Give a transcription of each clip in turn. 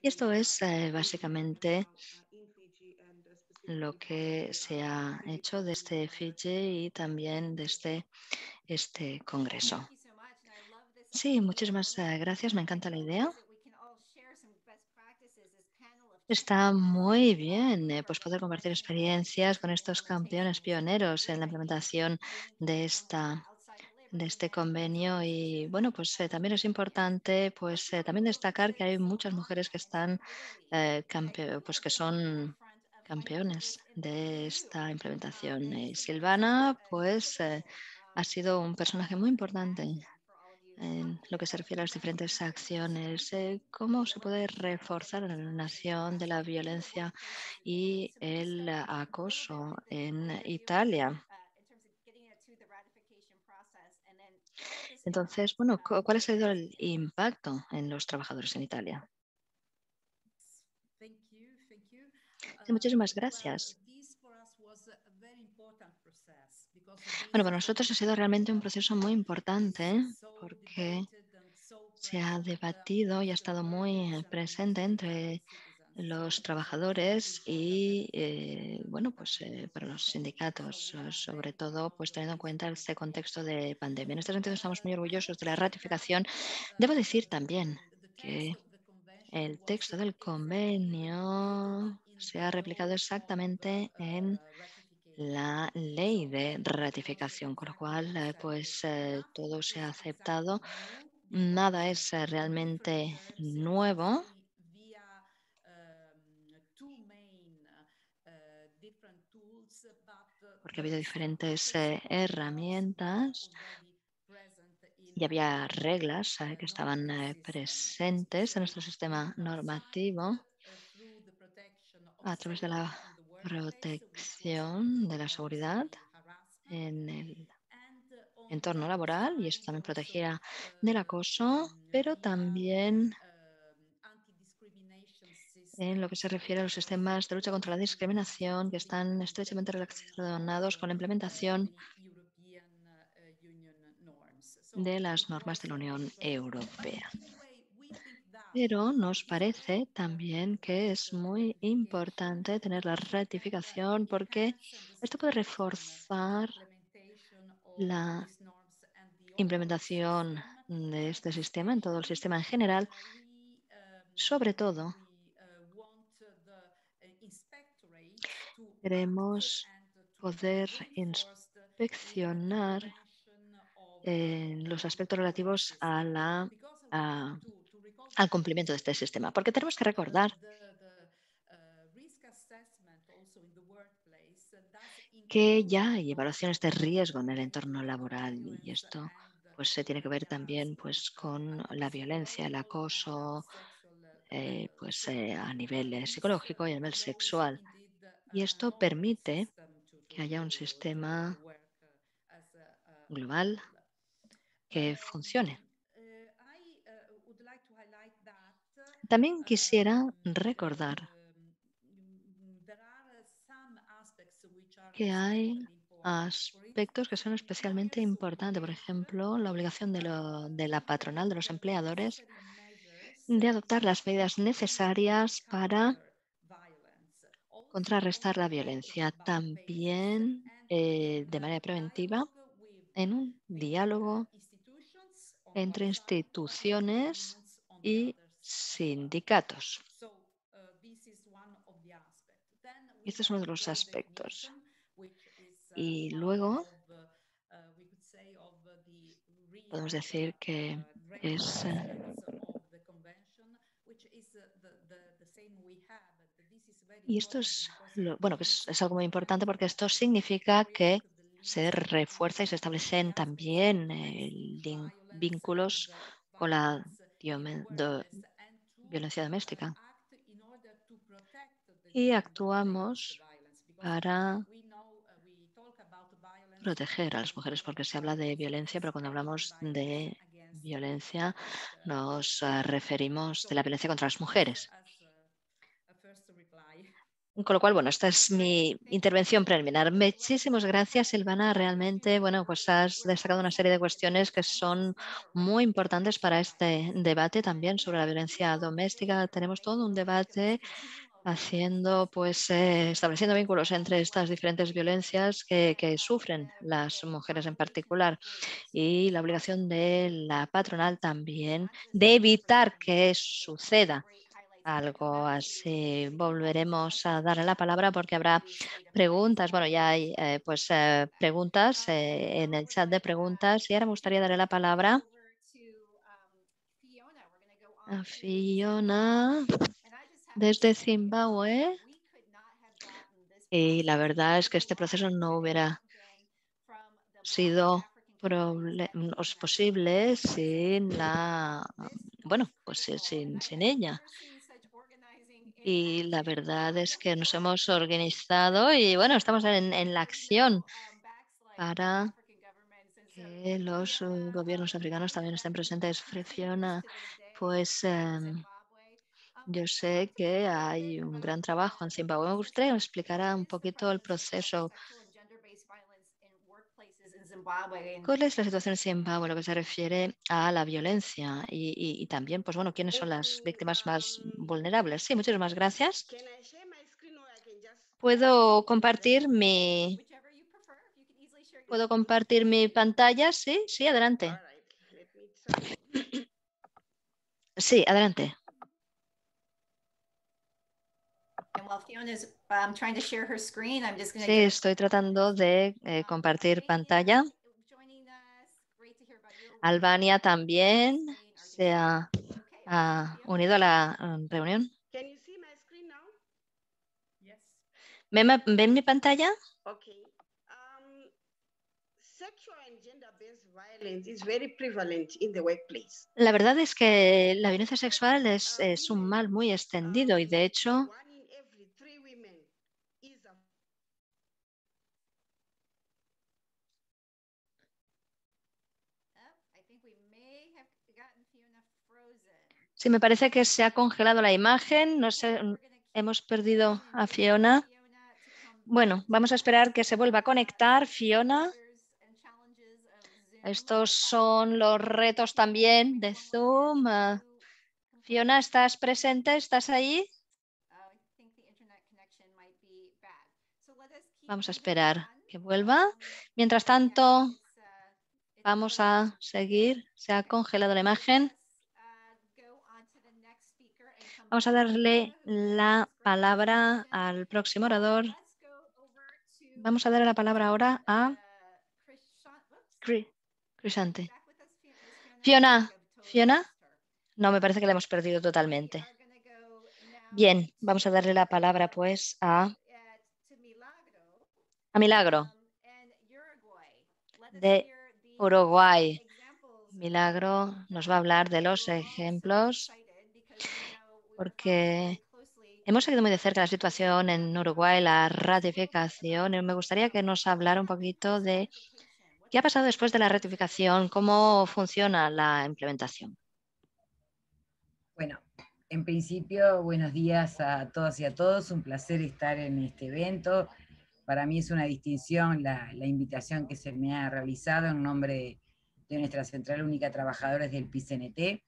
Y esto es básicamente lo que se ha hecho desde Fiji y también desde este congreso. Thank you so much. And I love this Sí, idea. muchísimas gracias. Me I encanta la hope idea. that we can all share some best practices, this panel of Está champions, muy bien for pues the poder compartir prevention and experiencias con education estos campeones implementation of sustainable pioneros en food la techniques implementación linked de from esta outside the de labor este movement to convenio. Y institutions bueno, and pues también es establishments. importante Let's pues talk a también little bit destacar que hay since muchas mujeres que Rwanda is in están Italy. pues You que have been on the son forefront of fighting campeones this in the de EU. esta implementación. And this is Silvana pues critical ha sido un personaje muy importante action for all of you. So how en can lo we que se refiere a las diferentes prevent and acciones, strengthen cómo the se puede awareness of reforzar la these norms and eliminación de la practices in the violencia workplaces in Italy. y So maybe el start a little bit acoso with en what you're doing Italia. in terms of getting it to the ratification process, and then how will this Entonces, impact bueno, ¿cuál ha sido workers in el Italy? impacto en los trabajadores en Italia? Thank you. Thank you. Sí, muchísimas Well, gracias. this for us was a very important process because Bueno, this para is a nosotros ha sido topic realmente un proceso muy that is importante so porque debated and so se ha present debatido y ha amongst the estado muy workers and presente amongst Italian entre citizens. los So it's a very trabajadores important y element bueno, at the pues time of para this los event. So sindicatos, we are sobre very todo proud pues of teniendo en this cuenta este contexto ratification. de pandemia. En este sentido estamos muy I orgullosos have de to la say that ratificación. Debo decir también the text que of the convention el was texto del exactly replicated convenio in se the ha replicado law of exactamente en ratification. la ley So de it was ratificación, con lo exactly cual accepted. pues Nothing todo se ha is exactly aceptado. new Nada because es the different realmente terms is nuevo fully via two main different tools, but porque ha the habido same diferentes principle were herramientas already present y in había our reglas que estaban normative system. presentes en So nuestro we sistema have signed normativo through the protection of a través de la safety in the workplace, which was a protección de method la of seguridad civil harassment, en el and on the entorno other laboral, y esto side también also protegía del acoso, pero via también anti-discrimination en lo que se systems, refiere a which los was sistemas de lucha contra la already discriminación, que están estrechamente implemented relacionados of con la implementación many European Union norms. So de las it normas de was la Unión also, but Europea. in a way, we think that Pero nos it's parece very también que that es muy ratification importante tener la can ratificación porque enhance and esto puede strengthen the reforzar implementation of la these norms and the overall implementación system, de este sistema en todo el especially sistema en general, sobre todo we want the inspectorates to act queremos and to be poder reinforced in the inspeccionar prevention of los aspectos relativos a cases. Because we have to recall al that cumplimiento de este sistema. Porque tenemos que recordar the risk assessment also in the workplace does que include ya the hay evaluaciones de concept of riesgo en el entorno genital laboral y violence esto and pues se tiene que ver también harassment pues con at la violencia, el physiological and acoso, sexual level. So a nivel this psicológico y a nivel allows sexual. indeed Y a esto normative permite system que haya un to sistema work as a global whole. que funcione. I would like to highlight that También quisiera recordar there are some aspects which are que hay especially important. For aspectos que instance, son the especialmente employers importantes. Por obligate ejemplo, la obligación de la to patronal, de take los empleadores, necessary measures de adoptar las medidas to necesarias para counter violence, also on contrarrestar a la bottom-up violencia, basis también and in de manera preventiva, dialogue with en un the diálogo institutions on one entre side and instituciones unions on the y others as well. sindicatos. So this is one of the aspects. Then we Este es uno have de los goal aspectos. definition, which is Y one luego of we could say of the podemos real decir que driving es aspects of the convention, which is the same we have. This is very y esto important es because bueno, que this es algo muy importante porque esto will significa que create the se links refuerza y between se the establecen aspects of también domestic violence and vínculos con la in the workplace and to violencia doméstica. act in order to protect the Y gender against actuamos violence because para we know we talk about violence proteger a las mujeres porque se habla de violencia, pero cuando especially hablamos violence de against violencia nos women. referimos de So la violencia contra las this mujeres. as a first reply. Con lo cual, bueno, esta es mi intervención preliminar. Muchísimas gracias, Silvana. Realmente, bueno, pues has destacado una serie de cuestiones que son muy importantes para este debate también sobre la violencia doméstica. Tenemos todo un debate haciendo, pues, estableciendo vínculos entre estas diferentes violencias que sufren las mujeres en particular, y la obligación de la patronal también de evitar que suceda algo así. Volveremos a darle la palabra porque habrá preguntas. Bueno, ya hay preguntas en el chat de preguntas, y ahora me gustaría darle la palabra a Fiona desde Zimbabue. Y la verdad es que este proceso no hubiera sido posible sin sin ella. Y la verdad es que nos hemos organizado y bueno, estamos en la acción para que los gobiernos africanos también estén presentes. Fiona, pues yo sé que hay un gran trabajo en Zimbabue. Me gustaría que me explicara un poquito el proceso. ¿Cuál es la situación en Zimbabue, lo que se refiere a la violencia y también, pues bueno, quiénes son las víctimas más vulnerables? Sí, muchísimas gracias. ¿Puedo compartir mi pantalla? Sí, sí, adelante. Sí, adelante. Sí, estoy tratando de compartir pantalla. Albania también se ha unido a la reunión. ¿Ven mi pantalla? La verdad es que la violencia sexual es un mal muy extendido, y de hecho sí, me parece que se ha congelado la imagen. No sé, hemos perdido a Fiona. Bueno, vamos a esperar que se vuelva a conectar, Fiona. Estos son los retos también de Zoom. Fiona, ¿estás presente? ¿Estás ahí? Vamos a esperar que vuelva. Mientras tanto, vamos a seguir. Se ha congelado la imagen. Vamos a darle la palabra al próximo orador. Vamos a darle la palabra ahora a Krishante. Fiona, no, me parece que la hemos perdido totalmente. Bien, vamos a darle la palabra pues a Milagro de Uruguay. Milagro nos va a hablar de los ejemplos porque hemos seguido muy de cerca la situación en Uruguay, la ratificación, y me gustaría que nos hablara un poquito de qué ha pasado después de la ratificación, cómo funciona la implementación. Bueno, en principio, buenos días a todas y a todos. Un placer estar en este evento. Para mí es una distinción la invitación que se me ha realizado en nombre de nuestra Central Única de Trabajadores del PICNT.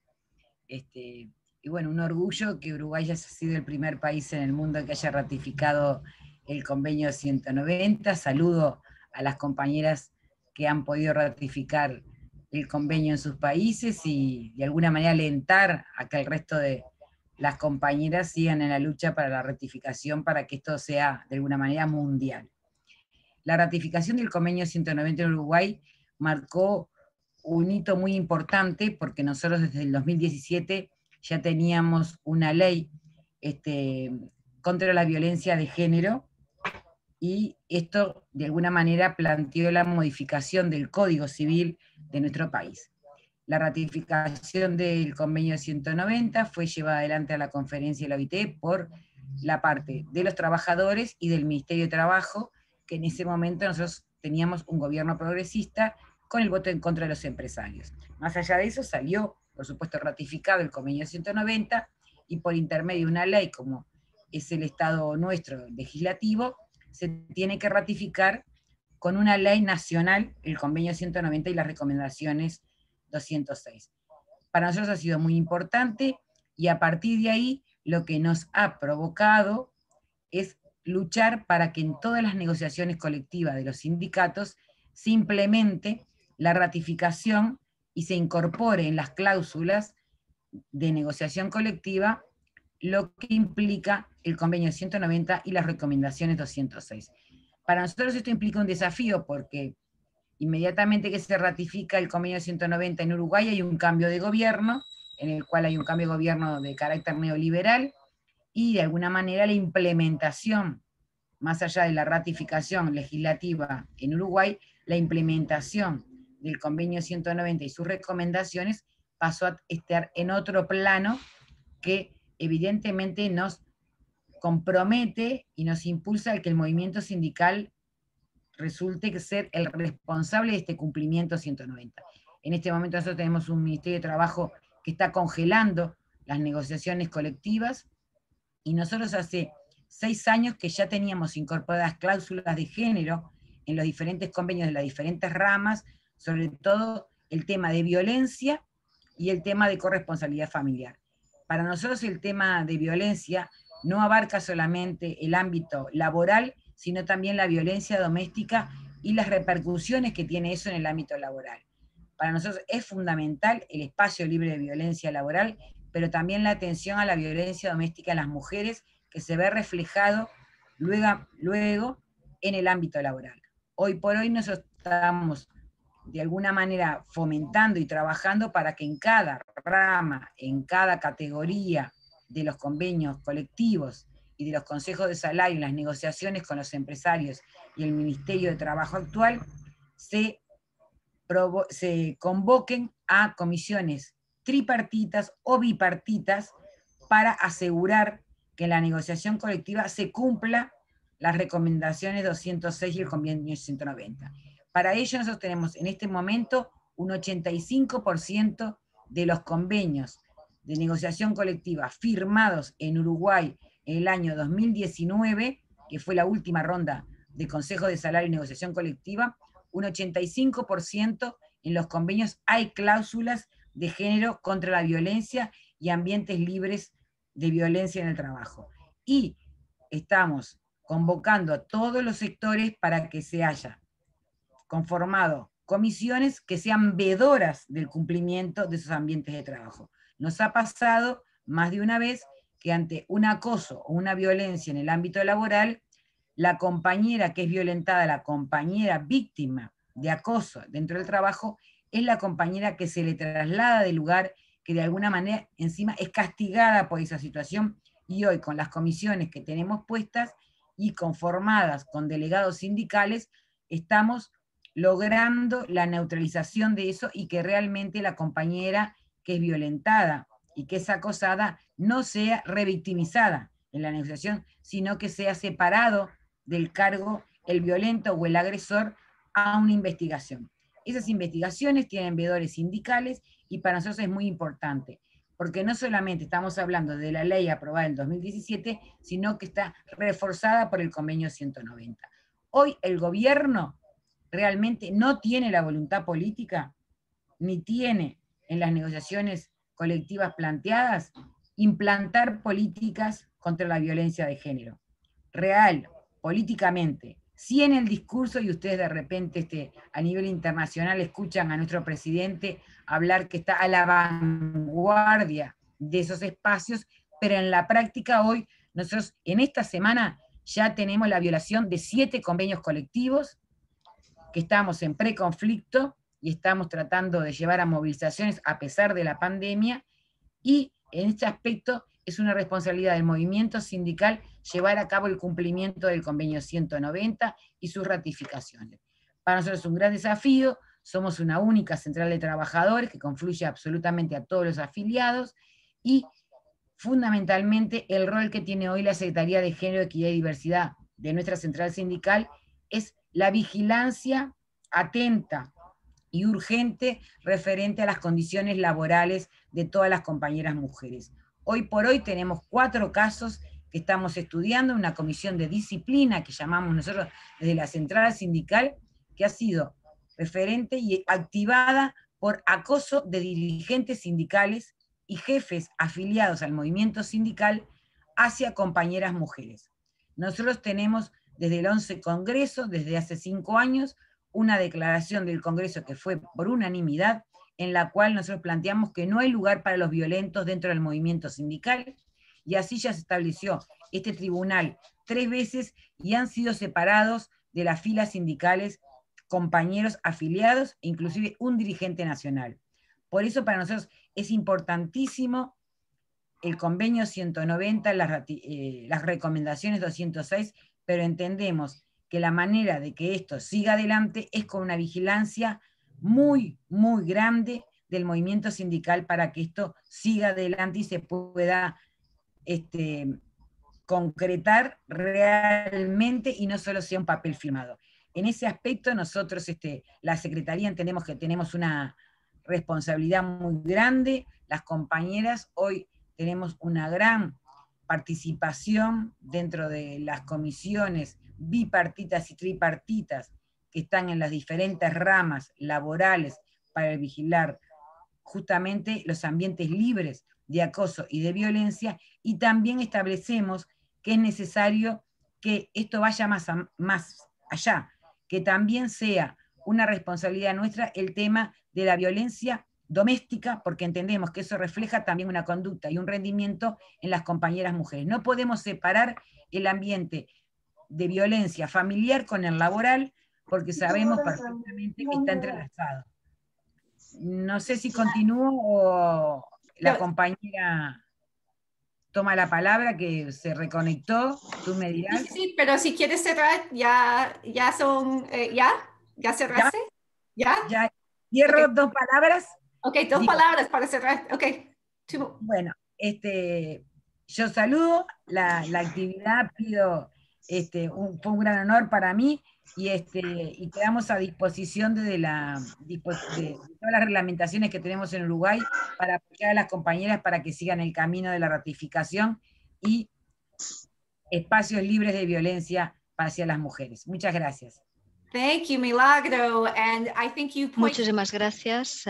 Y bueno, un orgullo que Uruguay haya sido el primer país en el mundo que haya ratificado el convenio 190. Saludo a las compañeras que han podido ratificar el convenio en sus países y de alguna manera alentar a que el resto de las compañeras sigan en la lucha para la ratificación, para que esto sea de alguna manera mundial. La ratificación del convenio 190 en Uruguay marcó un hito muy importante porque nosotros desde el 2017 ya teníamos una ley contra la violencia de género, y esto de alguna manera planteó la modificación del Código Civil de nuestro país. La ratificación del convenio 190 fue llevada adelante a la conferencia de la OIT por la parte de los trabajadores y del Ministerio de Trabajo, que en ese momento nosotros teníamos un gobierno progresista con el voto en contra de los empresarios. Más allá de eso salió, por supuesto, ratificado el convenio 190, y por intermedio de una ley como es el Estado nuestro legislativo, se tiene que ratificar con una ley nacional, el convenio 190 y las recomendaciones 206. Para nosotros ha sido muy importante, y a partir de ahí lo que nos ha provocado es luchar para que en todas las negociaciones colectivas de los sindicatos se implemente la ratificación y se incorpore en las cláusulas de negociación colectiva lo que implica el convenio 190 y las recomendaciones 206. Para nosotros esto implica un desafío porque inmediatamente que se ratifica el convenio 190 en Uruguay hay un cambio de gobierno, en el cual hay un cambio de gobierno de carácter neoliberal, y de alguna manera la implementación, más allá de la ratificación legislativa en Uruguay, la implementación del convenio 190 y sus recomendaciones pasó a estar en otro plano que evidentemente nos compromete y nos impulsa a que el movimiento sindical resulte ser el responsable de este cumplimiento 190. En este momento nosotros tenemos un Ministerio de Trabajo que está congelando las negociaciones colectivas, y nosotros hace 6 años que ya teníamos incorporadas cláusulas de género en los diferentes convenios de las diferentes ramas, sobre todo el tema de violencia y el tema de corresponsabilidad familiar. Para nosotros el tema de violencia no abarca solamente el ámbito laboral, sino también la violencia doméstica y las repercusiones que tiene eso en el ámbito laboral. Para nosotros es fundamental el espacio libre de violencia laboral, pero también la atención a la violencia doméstica en las mujeres, que se ve reflejado luego en el ámbito laboral. Hoy por hoy nosotros estamos de alguna manera fomentando y trabajando para que en cada rama, en cada categoría de los convenios colectivos y de los consejos de salario, en las negociaciones con los empresarios y el Ministerio de Trabajo actual, se convoquen a comisiones tripartitas o bipartitas para asegurar que en la negociación colectiva se cumpla las recomendaciones 206 y el convenio 190. Para ello nosotros tenemos en este momento un 85% de los convenios de negociación colectiva firmados en Uruguay en el año 2019, que fue la última ronda de Consejo de Salario y Negociación Colectiva, un 85% en los convenios hay cláusulas de género contra la violencia y ambientes libres de violencia en el trabajo. Y estamos convocando a todos los sectores para que se haya conformado comisiones que sean veedoras del cumplimiento de esos ambientes de trabajo. Nos ha pasado más de una vez que ante un acoso o una violencia en el ámbito laboral, la compañera que es violentada, la compañera víctima de acoso dentro del trabajo, es la compañera que se le traslada del lugar, que de alguna manera encima es castigada por esa situación, y hoy con las comisiones que tenemos puestas y conformadas con delegados sindicales, estamos logrando la neutralización de eso y que realmente la compañera que es violentada y que es acosada no sea revictimizada en la negociación, sino que sea separado del cargo el violento o el agresor a una investigación. Esas investigaciones tienen veedores sindicales y para nosotros es muy importante, porque no solamente estamos hablando de la ley aprobada en 2017, sino que está reforzada por el convenio 190. Hoy el gobierno realmente no tiene la voluntad política, ni tiene en las negociaciones colectivas planteadas, implantar políticas contra la violencia de género. Real, políticamente, si en el discurso, y ustedes de repente a nivel internacional escuchan a nuestro presidente hablar que está a la vanguardia de esos espacios, pero en la práctica hoy, nosotros en esta semana ya tenemos la violación de 7 convenios colectivos, que estamos en preconflicto y estamos tratando de llevar a movilizaciones a pesar de la pandemia, y en este aspecto es una responsabilidad del movimiento sindical llevar a cabo el cumplimiento del convenio 190 y sus ratificaciones. Para nosotros es un gran desafío, somos una única central de trabajadores que confluye absolutamente a todos los afiliados, y fundamentalmente el rol que tiene hoy la Secretaría de Género, Equidad y Diversidad de nuestra central sindical es la vigilancia atenta y urgente referente a las condiciones laborales de todas las compañeras mujeres. Hoy por hoy tenemos 4 casos que estamos estudiando, una comisión de disciplina que llamamos nosotros desde la central sindical, que ha sido referente y activada por acoso de dirigentes sindicales y jefes afiliados al movimiento sindical hacia compañeras mujeres. Nosotros tenemos desde el 11 Congreso, desde hace 5 años, una declaración del Congreso que fue por unanimidad, en la cual nosotros planteamos que no hay lugar para los violentos dentro del movimiento sindical, y así ya se estableció este tribunal 3 veces y han sido separados de las filas sindicales compañeros afiliados, inclusive un dirigente nacional. Por eso para nosotros es importantísimo el convenio 190, las recomendaciones 206, pero entendemos que la manera de que esto siga adelante es con una vigilancia muy, muy grande del movimiento sindical para que esto siga adelante y se pueda concretar realmente y no solo sea un papel firmado. En ese aspecto nosotros, la Secretaría, entendemos que tenemos una responsabilidad muy grande. Las compañeras hoy tenemos una gran participación dentro de las comisiones bipartitas y tripartitas que están en las diferentes ramas laborales para vigilar justamente los ambientes libres de acoso y de violencia, y también establecemos que es necesario que esto vaya más allá, que también sea una responsabilidad nuestra el tema de la violencia doméstica, porque entendemos que eso refleja también una conducta y un rendimiento en las compañeras mujeres. No podemos separar el ambiente de violencia familiar con el laboral, porque sabemos perfectamente que está entrelazado. No sé si continúo o la compañera toma la palabra, que se reconectó, tú me dirás. Sí, pero si quieres cerrar, ya cerraste. Ya cierro. Okay. 2 palabras. Ok, 2 palabras para cerrar. Ok. Bueno, yo saludo la actividad, pido, fue un gran honor para mí, y quedamos a disposición de todas las reglamentaciones que tenemos en Uruguay para apoyar a las compañeras para que sigan el camino de la ratificación y espacios libres de violencia hacia las mujeres. Muchas gracias. Thank you, Milagro. And I think you Muchísimas gracias,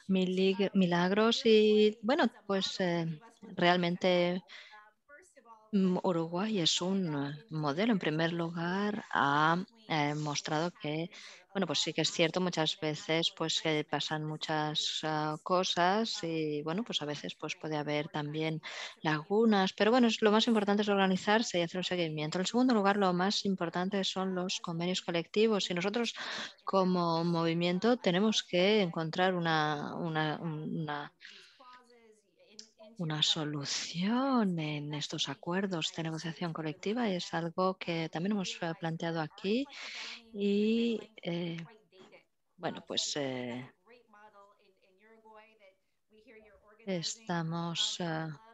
Milagros. Y bueno, pues realmente Uruguay es un modelo. En primer lugar, ha mostrado que, bueno, pues sí que es cierto, muchas veces pues que pasan muchas cosas y, bueno, pues a veces pues puede haber también lagunas, pero bueno, lo más importante es organizarse y hacer un seguimiento. En segundo lugar, lo más importante son los convenios colectivos, y nosotros como movimiento tenemos que encontrar una solución en estos acuerdos de negociación colectiva, y es algo que también hemos planteado aquí. Y bueno, pues estamos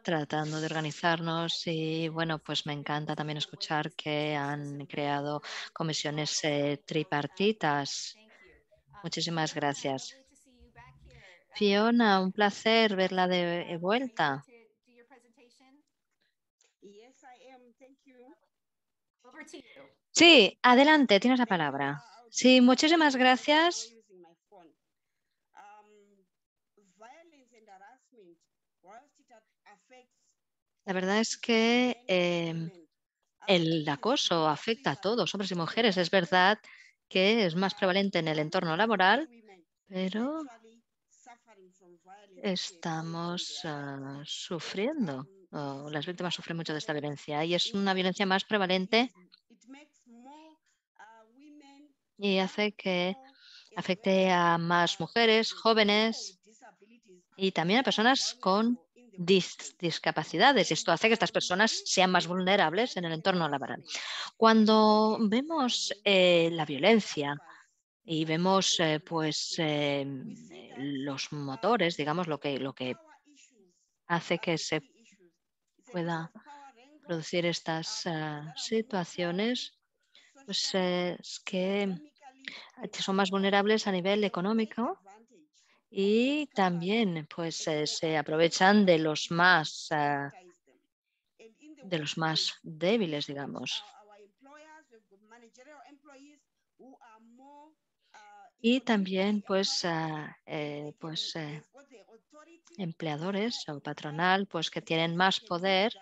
tratando de organizarnos, y bueno, pues me encanta también escuchar que han creado comisiones tripartitas. Muchísimas gracias. Fiona, un placer verla de vuelta. Sí, adelante, tienes la palabra. Sí, muchísimas gracias. La verdad es que el acoso afecta a todos, hombres y mujeres. Es verdad que es más prevalente en el entorno laboral, pero estamos sufriendo, las víctimas sufren mucho de esta violencia, y es una violencia más prevalente y hace que afecte a más mujeres, jóvenes y también a personas con discapacidades. Esto hace que estas personas sean más vulnerables en el entorno laboral. Cuando vemos la violencia y vemos los motores, digamos, lo que hace que se pueda producir estas situaciones, pues es que son más vulnerables a nivel económico, y también pues se aprovechan de los más de los más débiles, digamos. Y también, pues, empleadores o patronal, pues, que tienen más poder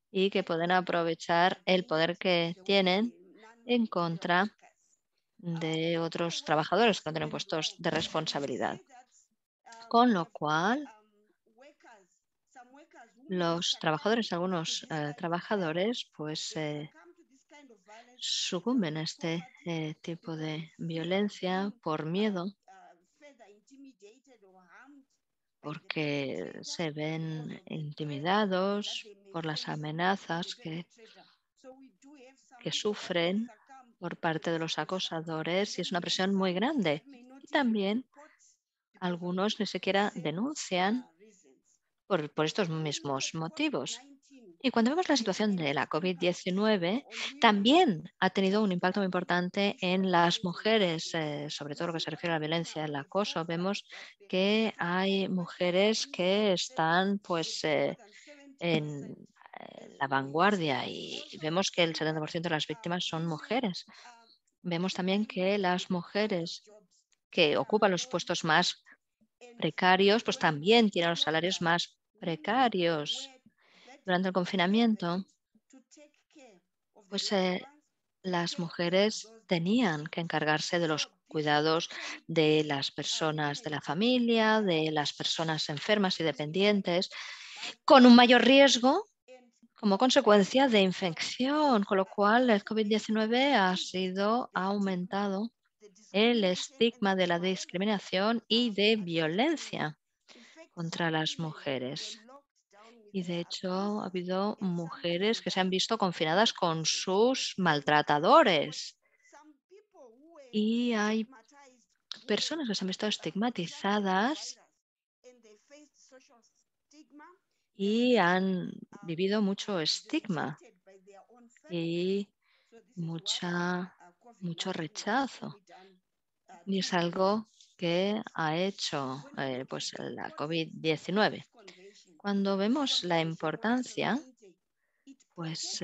y que pueden aprovechar el poder que tienen en contra de otros trabajadores que no tienen puestos de responsabilidad. Con lo cual, los trabajadores, algunos trabajadores, pues sucumben a este tipo de violencia por miedo, porque se ven intimidados por las amenazas que sufren por parte de los acosadores y es una presión muy grande. Y también algunos ni siquiera denuncian por estos mismos motivos. Y cuando vemos la situación de la COVID-19, también ha tenido un impacto muy importante en las mujeres, sobre todo lo que se refiere a la violencia, el acoso. Vemos que hay mujeres que están pues, en la vanguardia y vemos que el 70% de las víctimas son mujeres. Vemos también que las mujeres que ocupan los puestos más precarios, pues también tienen los salarios más precarios. Durante el confinamiento, pues las mujeres tenían que encargarse de los cuidados de las personas de la familia, de las personas enfermas y dependientes, con un mayor riesgo como consecuencia de infección, con lo cual el COVID-19 ha aumentado el estigma de la discriminación y de violencia contra las mujeres. Y de hecho ha habido mujeres que se han visto confinadas con sus maltratadores. Y hay personas que se han visto estigmatizadas y han vivido mucho estigma y mucho rechazo. Y es algo que ha hecho pues la COVID-19. Cuando vemos la importancia, pues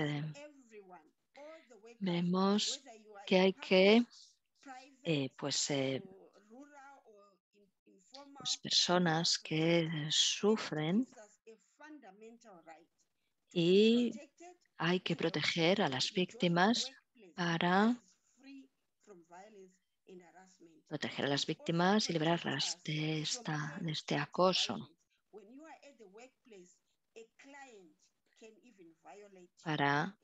vemos que hay que pues personas que sufren y hay que proteger a las víctimas para proteger a las víctimas y librarlas de este acoso. Para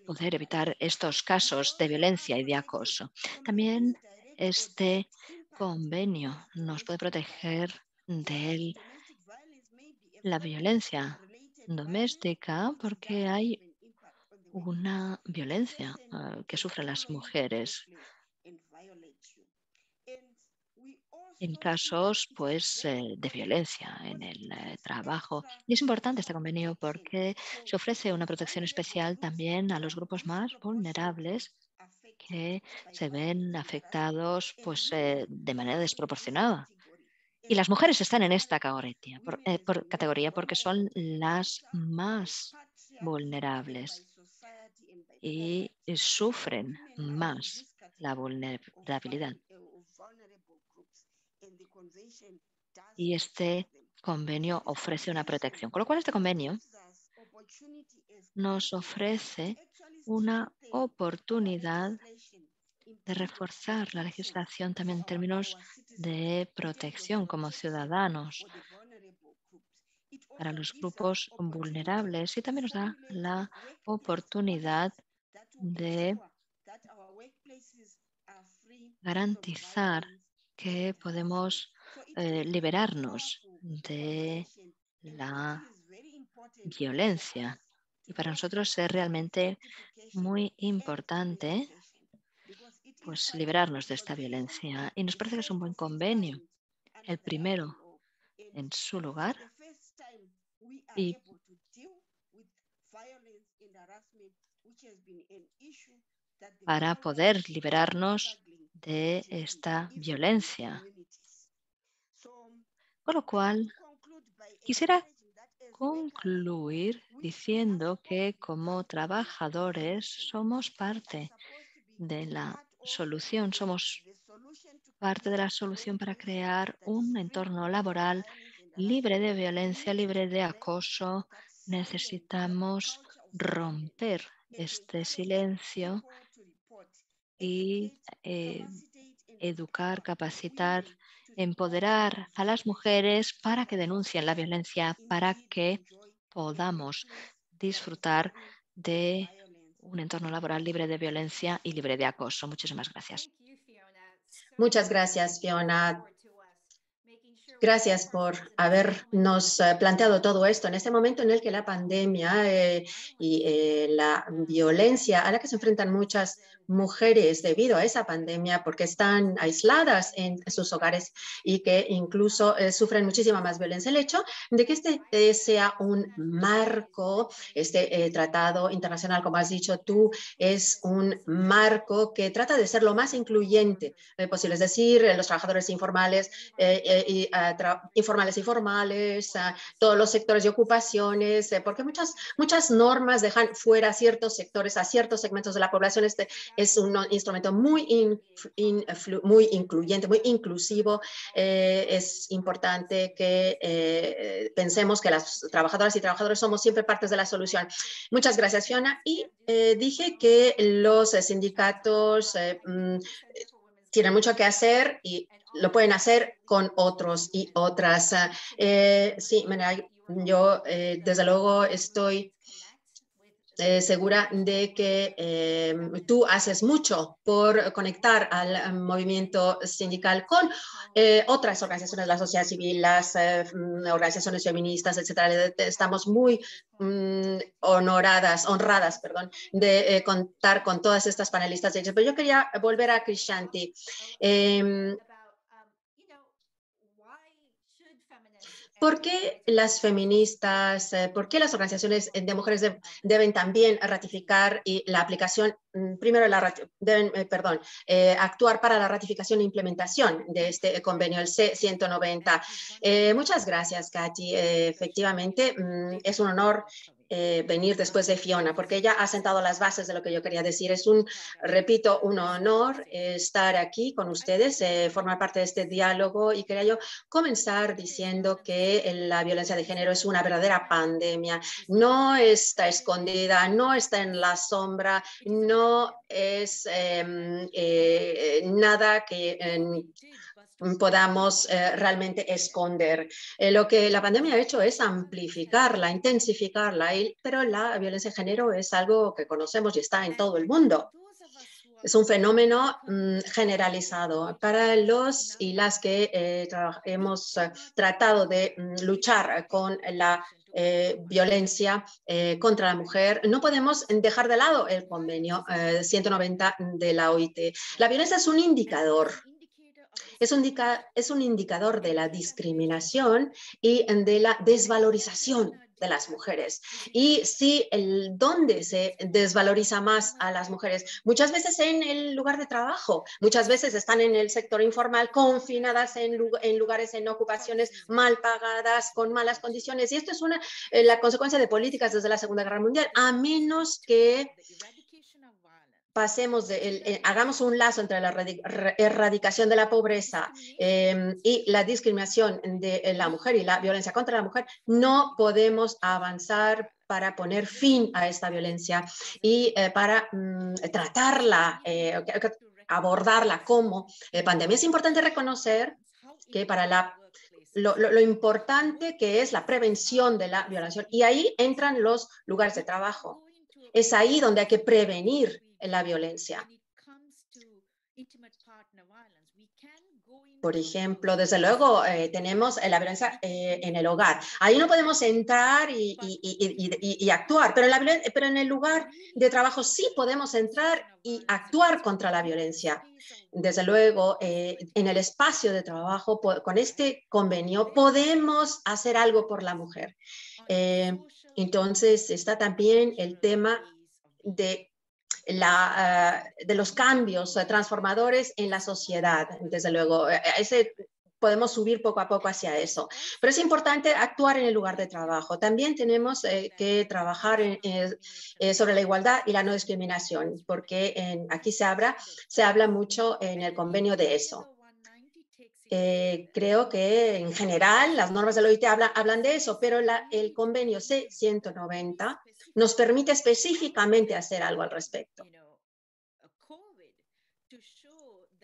poder evitar estos casos de violencia y de acoso. También este convenio nos puede proteger de la violencia doméstica porque hay una violencia que sufren las mujeres en casos pues, de violencia en el trabajo. Y es importante este convenio porque se ofrece una protección especial también a los grupos más vulnerables que se ven afectados pues, de manera desproporcionada. Y las mujeres están en esta categoría porque son las más vulnerables y sufren más la vulnerabilidad. Y este convenio ofrece una protección. Con lo cual, este convenio nos ofrece una oportunidad de reforzar la legislación también en términos de protección como ciudadanos para los grupos vulnerables y también nos da la oportunidad de garantizar que podemos liberarnos de la violencia. Y para nosotros es realmente muy importante pues, liberarnos de esta violencia. Y nos parece que es un buen convenio, el primero en su lugar. Y para poder liberarnos de esta violencia. Con lo cual, quisiera concluir diciendo que como trabajadores somos parte de la solución, somos parte de la solución para crear un entorno laboral libre de violencia, libre de acoso. Necesitamos romper este silencio y educar, capacitar, empoderar a las mujeres para que denuncien la violencia, para que podamos disfrutar de un entorno laboral libre de violencia y libre de acoso. Muchísimas gracias. Muchas gracias, Fiona. Gracias por habernos planteado todo esto en este momento en el que la pandemia y la violencia a la que se enfrentan muchas mujeres debido a esa pandemia porque están aisladas en sus hogares y que incluso sufren muchísima más violencia. El hecho de que este sea un marco, este tratado internacional, como has dicho tú, es un marco que trata de ser lo más incluyente posible, es decir, los trabajadores informales informales y formales, todos los sectores de ocupaciones, porque muchas normas dejan fuera a ciertos sectores, a ciertos segmentos de la población. Este es un instrumento muy incluyente, muy inclusivo. Es importante que pensemos que las trabajadoras y trabajadores somos siempre partes de la solución. Muchas gracias, Fiona. Y dije que los sindicatos tienen mucho que hacer y lo pueden hacer con otros y otras. Sí, yo desde luego estoy segura de que tú haces mucho por conectar al movimiento sindical con otras organizaciones de la sociedad civil, las organizaciones feministas, etcétera. Estamos muy honradas, de contar con todas estas panelistas. Pero yo quería volver a Krishanti. ¿Por qué las feministas, por qué las organizaciones de mujeres deben también ratificar y la aplicación, primero deben actuar para la ratificación e implementación de este convenio, el C-190? Muchas gracias, Katy. Efectivamente, es un honor venir después de Fiona, porque ella ha sentado las bases de lo que yo quería decir. Es repito, un honor estar aquí con ustedes, formar parte de este diálogo, y quería yo comenzar diciendo que la violencia de género es una verdadera pandemia. No está escondida, no está en la sombra, no es nada que podamos realmente esconder. Lo que la pandemia ha hecho es amplificarla, intensificarla, pero la violencia de género es algo que conocemos y está en todo el mundo. Es un fenómeno generalizado. Para los y las que hemos tratado de luchar con la violencia contra la mujer, no podemos dejar de lado el convenio 190 de la OIT. La violencia es un indicador. Es un indicador de la discriminación y de la desvalorización de las mujeres. Y sí, ¿dónde se desvaloriza más a las mujeres? Muchas veces en el lugar de trabajo, muchas veces están en el sector informal, confinadas en lugares, en ocupaciones mal pagadas, con malas condiciones. Y esto es la consecuencia de políticas desde la Segunda Guerra Mundial, a menos que hagamos un lazo entre la erradicación de la pobreza y la discriminación de la mujer y la violencia contra la mujer. No podemos avanzar para poner fin a esta violencia y para tratarla, abordarla como pandemia. Es importante reconocer que para lo importante que es la prevención de la violación, y ahí entran los lugares de trabajo. Es ahí donde hay que prevenir la violencia. Por ejemplo, desde luego, tenemos la violencia en el hogar. Ahí no podemos entrar y actuar, pero en el lugar de trabajo sí podemos entrar y actuar contra la violencia. Desde luego, en el espacio de trabajo, con este convenio, podemos hacer algo por la mujer. Entonces, está también el tema de los cambios transformadores en la sociedad. Desde luego, ese podemos subir poco a poco hacia eso. Pero es importante actuar en el lugar de trabajo. También tenemos que trabajar sobre la igualdad y la no discriminación, porque aquí se habla mucho en el convenio de eso. Creo que en general las normas del OIT hablan de eso, pero el convenio C190 nos permite específicamente hacer algo al respecto.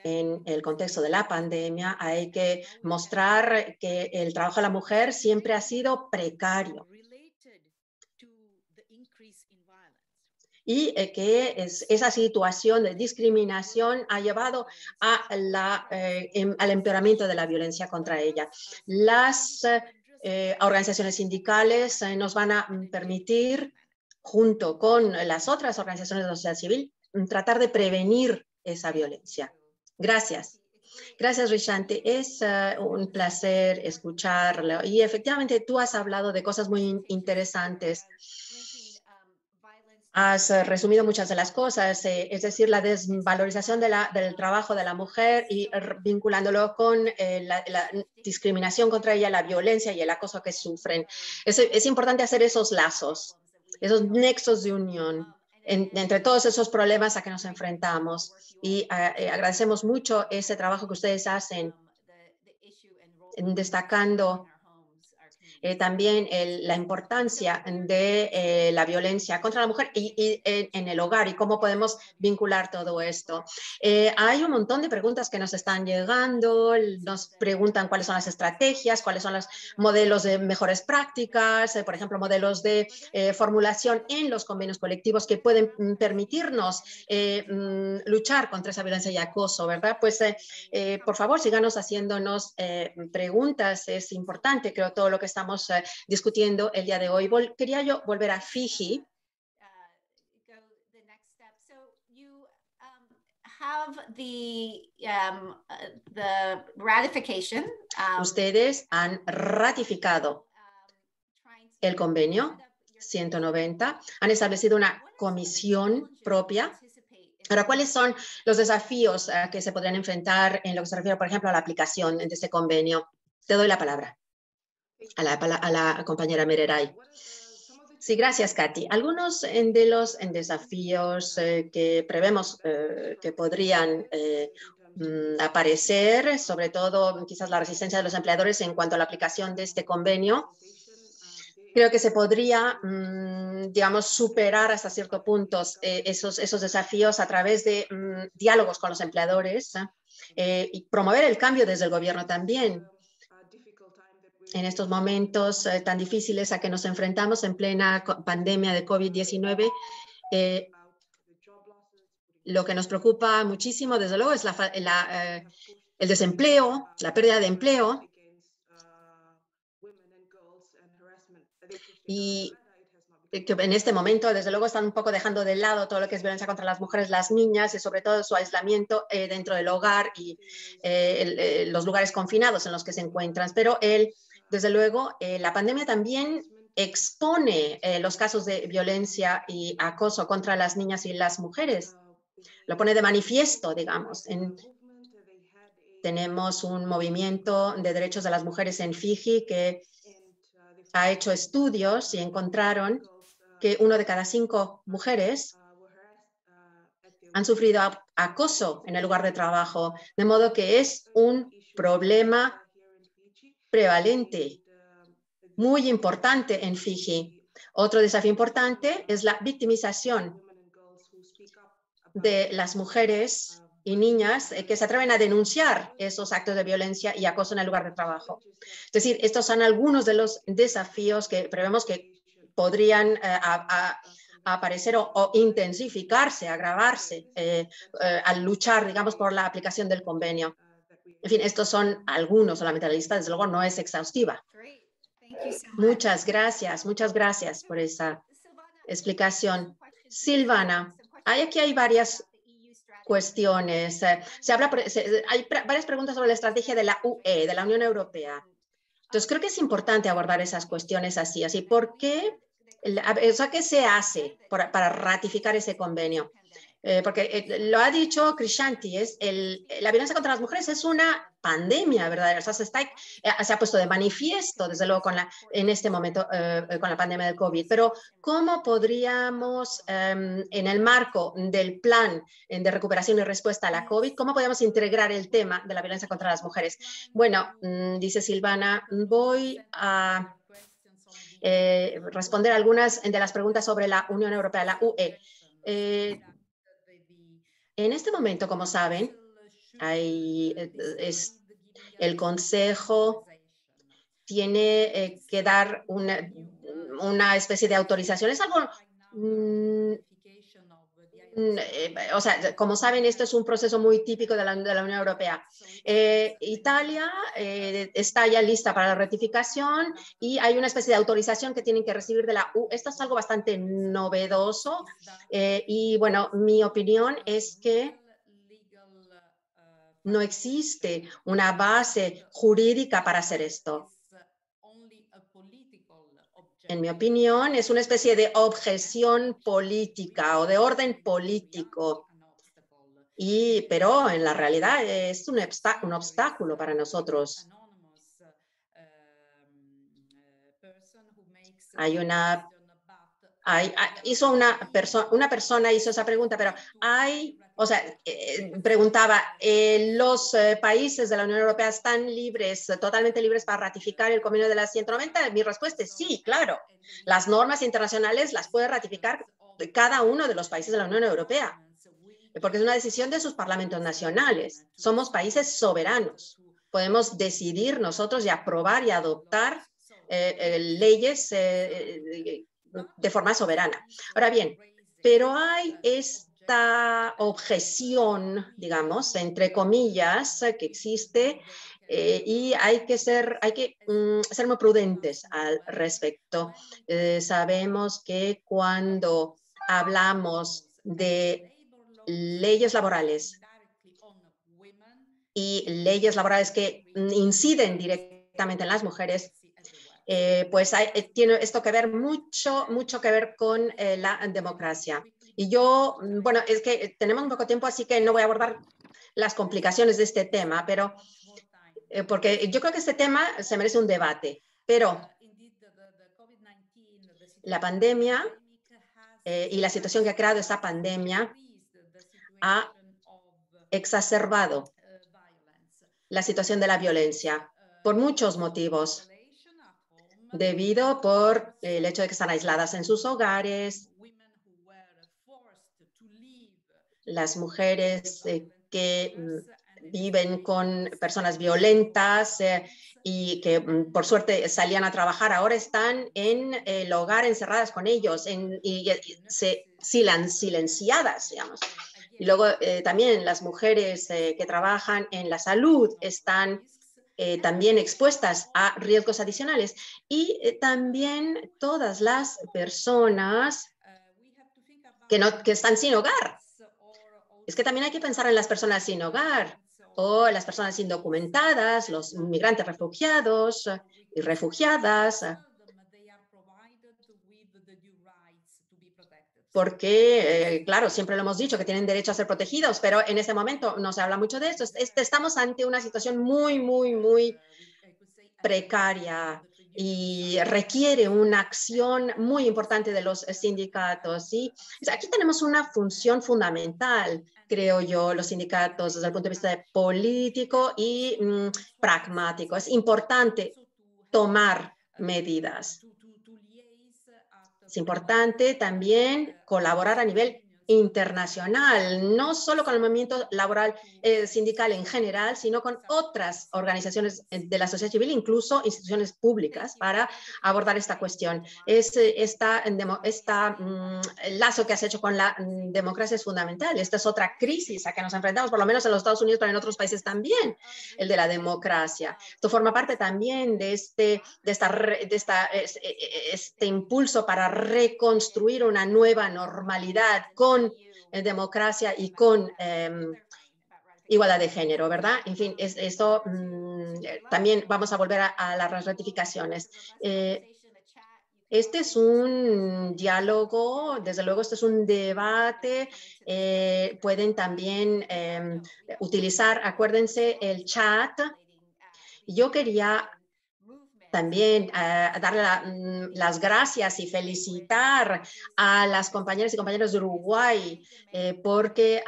En el contexto de la pandemia hay que mostrar que el trabajo de la mujer siempre ha sido precario y que esa situación de discriminación ha llevado al empeoramiento de la violencia contra ella. Las organizaciones sindicales nos van a permitir, junto con las otras organizaciones de la sociedad civil, tratar de prevenir esa violencia. Gracias. Gracias, Rishanti. Es un placer escucharlo. Y efectivamente, tú has hablado de cosas muy interesantes. Has resumido muchas de las cosas, es decir, la desvalorización del trabajo de la mujer y vinculándolo con la discriminación contra ella, la violencia y el acoso que sufren. Es importante hacer esos lazos, esos nexos de unión entre todos esos problemas a que nos enfrentamos. Y agradecemos mucho ese trabajo que ustedes hacen, destacando también la importancia de la violencia contra la mujer y en el hogar y cómo podemos vincular todo esto. Hay un montón de preguntas que nos están llegando, nos preguntan cuáles son las estrategias, cuáles son los modelos de mejores prácticas, por ejemplo, modelos de formulación en los convenios colectivos que pueden permitirnos luchar contra esa violencia y acoso, ¿verdad? Pues, por favor, síganos haciéndonos preguntas, es importante, creo, todo lo que estamos discutiendo el día de hoy. Quería yo volver a Fiji. Ustedes han ratificado el convenio 190, han establecido una comisión propia. Ahora, ¿cuáles son los desafíos que se podrían enfrentar en lo que se refiere, por ejemplo, a la aplicación de este convenio? Te doy la palabra a la compañera Mereray. Sí, gracias, Katy. Algunos de los desafíos que prevemos que podrían aparecer, sobre todo quizás la resistencia de los empleadores en cuanto a la aplicación de este convenio, creo que se podría, digamos, superar hasta cierto punto esos desafíos a través de diálogos con los empleadores y promover el cambio desde el gobierno también. En estos momentos tan difíciles a que nos enfrentamos en plena pandemia de COVID-19, lo que nos preocupa muchísimo, desde luego, es el desempleo, la pérdida de empleo. Y que en este momento, desde luego, están un poco dejando de lado todo lo que es violencia contra las mujeres, las niñas y sobre todo su aislamiento dentro del hogar y los lugares confinados en los que se encuentran. Pero desde luego, la pandemia también expone los casos de violencia y acoso contra las niñas y las mujeres. Lo pone de manifiesto, digamos. Tenemos un movimiento de derechos de las mujeres en Fiji que ha hecho estudios y encontraron que 1 de cada 5 mujeres han sufrido acoso en el lugar de trabajo, de modo que es un problema prevalente, muy importante en Fiji. Otro desafío importante es la victimización de las mujeres y niñas que se atreven a denunciar esos actos de violencia y acoso en el lugar de trabajo. Es decir, estos son algunos de los desafíos que prevemos que podrían aparecer o intensificarse, agravarse al luchar, digamos, por la aplicación del convenio. En fin, estos son algunos, solamente la lista, desde luego, no es exhaustiva. Muchas gracias por esa explicación. Silvana, aquí hay varias cuestiones. Hay varias preguntas sobre la estrategia de la UE, de la Unión Europea. Entonces, creo que es importante abordar esas cuestiones así. ¿Por qué? ¿Qué se hace para ratificar ese convenio? porque lo ha dicho Krishanti, la violencia contra las mujeres es una pandemia, ¿verdad? O sea, se ha puesto de manifiesto, desde luego, en este momento, con la pandemia del COVID. Pero, ¿cómo podríamos, en el marco del plan de recuperación y respuesta a la COVID, cómo podríamos integrar el tema de la violencia contra las mujeres? Bueno, dice Silvana, voy a responder algunas de las preguntas sobre la Unión Europea, la UE. En este momento, como saben, el Consejo tiene que dar una especie de autorización. Es algo, o sea, como saben, esto es un proceso muy típico de la Unión Europea. Italia está ya lista para la ratificación y hay una especie de autorización que tienen que recibir de la UE. Esto es algo bastante novedoso y, bueno, mi opinión es que no existe una base jurídica para hacer esto. En mi opinión, es una especie de objeción política o de orden político. Pero en la realidad es un obstáculo para nosotros. Una persona hizo esa pregunta, pero preguntaba, ¿los países de la Unión Europea están libres, totalmente libres para ratificar el convenio de la 190? Mi respuesta es sí, claro. Las normas internacionales las puede ratificar cada uno de los países de la Unión Europea, porque es una decisión de sus parlamentos nacionales. Somos países soberanos. Podemos decidir nosotros y aprobar y adoptar leyes de forma soberana. Ahora bien, pero hay esta objeción, digamos, entre comillas, que existe y hay que ser muy prudentes al respecto. Sabemos que cuando hablamos de leyes laborales y leyes laborales que inciden directamente en las mujeres, pues tiene esto que ver mucho que ver con la democracia. Y yo, bueno, es que tenemos un poco de tiempo, así que no voy a abordar las complicaciones de este tema, pero porque yo creo que este tema se merece un debate. Pero la pandemia y la situación que ha creado esta pandemia ha exacerbado la situación de la violencia por muchos motivos. Debido por el hecho de que están aisladas en sus hogares, las mujeres que viven con personas violentas y que por suerte salían a trabajar, ahora están en el hogar encerradas con ellos y silenciadas, digamos. Y luego también las mujeres que trabajan en la salud están también expuestas a riesgos adicionales y también todas las personas que están sin hogar. Es que también hay que pensar en las personas sin hogar o las personas indocumentadas, los migrantes refugiados y refugiadas, porque, claro, siempre lo hemos dicho que tienen derecho a ser protegidos, pero en este momento no se habla mucho de esto. Estamos ante una situación muy precaria y requiere una acción muy importante de los sindicatos. ¿Sí? Aquí tenemos una función fundamental, creo yo, los sindicatos desde el punto de vista político y pragmático. Es importante tomar medidas. Es importante también colaborar a nivel internacional, no solo con el movimiento laboral sindical en general, sino con otras organizaciones de la sociedad civil, incluso instituciones públicas, para abordar esta cuestión. El lazo que has hecho con la democracia es fundamental. Esta es otra crisis a que nos enfrentamos, por lo menos en los Estados Unidos, pero en otros países también, el de la democracia. Esto forma parte también de este impulso para reconstruir una nueva normalidad con democracia y con igualdad de género, ¿verdad? En fin, esto también vamos a volver a las ratificaciones. Este es un diálogo, desde luego este es un debate, pueden también utilizar, acuérdense, el chat. Yo quería también darle las gracias y felicitar a las compañeras y compañeros de Uruguay porque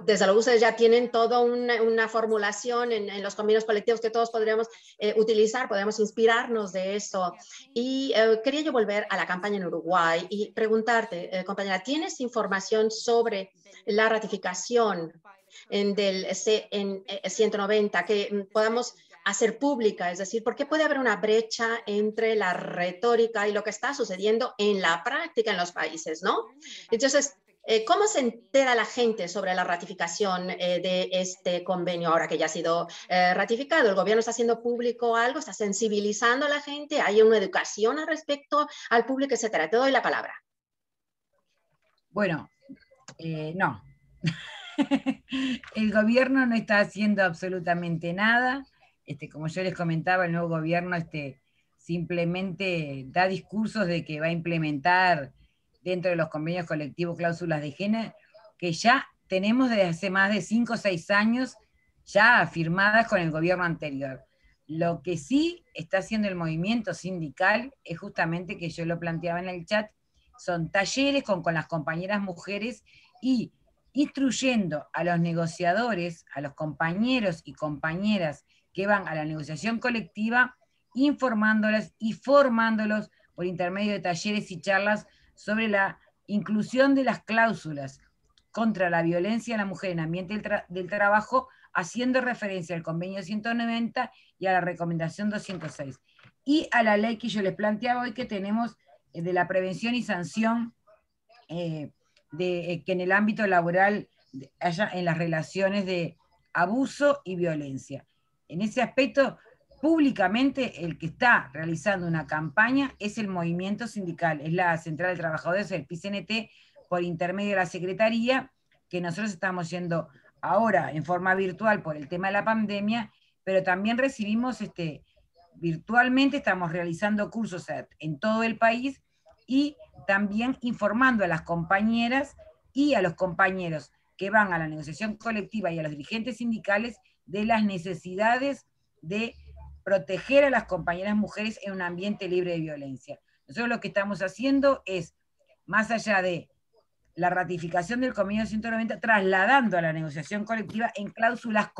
desde luego ustedes ya tienen toda una formulación en los convenios colectivos que todos podríamos utilizar, podríamos inspirarnos de eso. Y quería yo volver a la campaña en Uruguay y preguntarte, compañera, ¿tienes información sobre la ratificación del 190 que podamos hacer pública? Es decir, ¿por qué puede haber una brecha entre la retórica y lo que está sucediendo en la práctica en los países, ¿no? Entonces, ¿cómo se entera la gente sobre la ratificación de este convenio ahora que ya ha sido ratificado? ¿El gobierno está haciendo público algo? ¿Está sensibilizando a la gente? ¿Hay una educación al respecto al público, etcétera? Te doy la palabra. Bueno, no. El gobierno no está haciendo absolutamente nada. Como yo les comentaba, el nuevo gobierno simplemente da discursos de que va a implementar dentro de los convenios colectivos cláusulas de género, que ya tenemos desde hace más de 5 o 6 años ya firmadas con el gobierno anterior. Lo que sí está haciendo el movimiento sindical es justamente, que yo lo planteaba en el chat, son talleres con las compañeras mujeres y instruyendo a los negociadores, a los compañeros y compañeras que van a la negociación colectiva, informándolas y formándolos por intermedio de talleres y charlas sobre la inclusión de las cláusulas contra la violencia a la mujer en ambiente del trabajo, haciendo referencia al convenio 190 y a la recomendación 206. Y a la ley que yo les planteaba hoy, que tenemos de la prevención y sanción que en el ámbito laboral haya en las relaciones de abuso y violencia. En ese aspecto, públicamente el que está realizando una campaña es el movimiento sindical, es la Central de Trabajadores, el PCNT, por intermedio de la Secretaría, que nosotros estamos yendo ahora en forma virtual por el tema de la pandemia, pero también recibimos virtualmente, estamos realizando cursos en todo el país y también informando a las compañeras y a los compañeros que van a la negociación colectiva y a los dirigentes sindicales de las necesidades de proteger a las compañeras mujeres en un ambiente libre de violencia. Nosotros lo que estamos haciendo es, más allá de la ratificación del convenio 190, trasladando a la negociación colectiva en cláusulas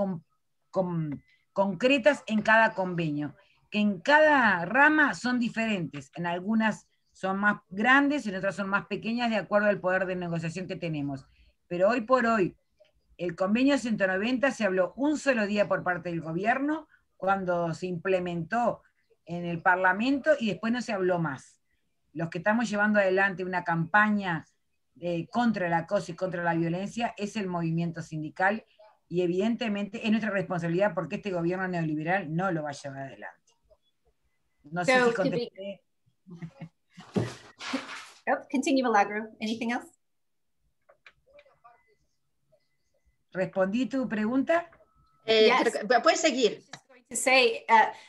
concretas en cada convenio, que en cada rama son diferentes, en algunas son más grandes, en otras son más pequeñas, de acuerdo al poder de negociación que tenemos. Pero hoy por hoy, el convenio 190 se habló un solo día por parte del gobierno, cuando se implementó en el Parlamento, y después no se habló más. Los que estamos llevando adelante una campaña contra el acoso y contra la violencia es el movimiento sindical, y evidentemente es nuestra responsabilidad porque este gobierno neoliberal no lo va a llevar adelante. No sé si contesté. Continue, Milagro. Anything else? ¿Respondí tu pregunta? Yes. Puedes seguir. To say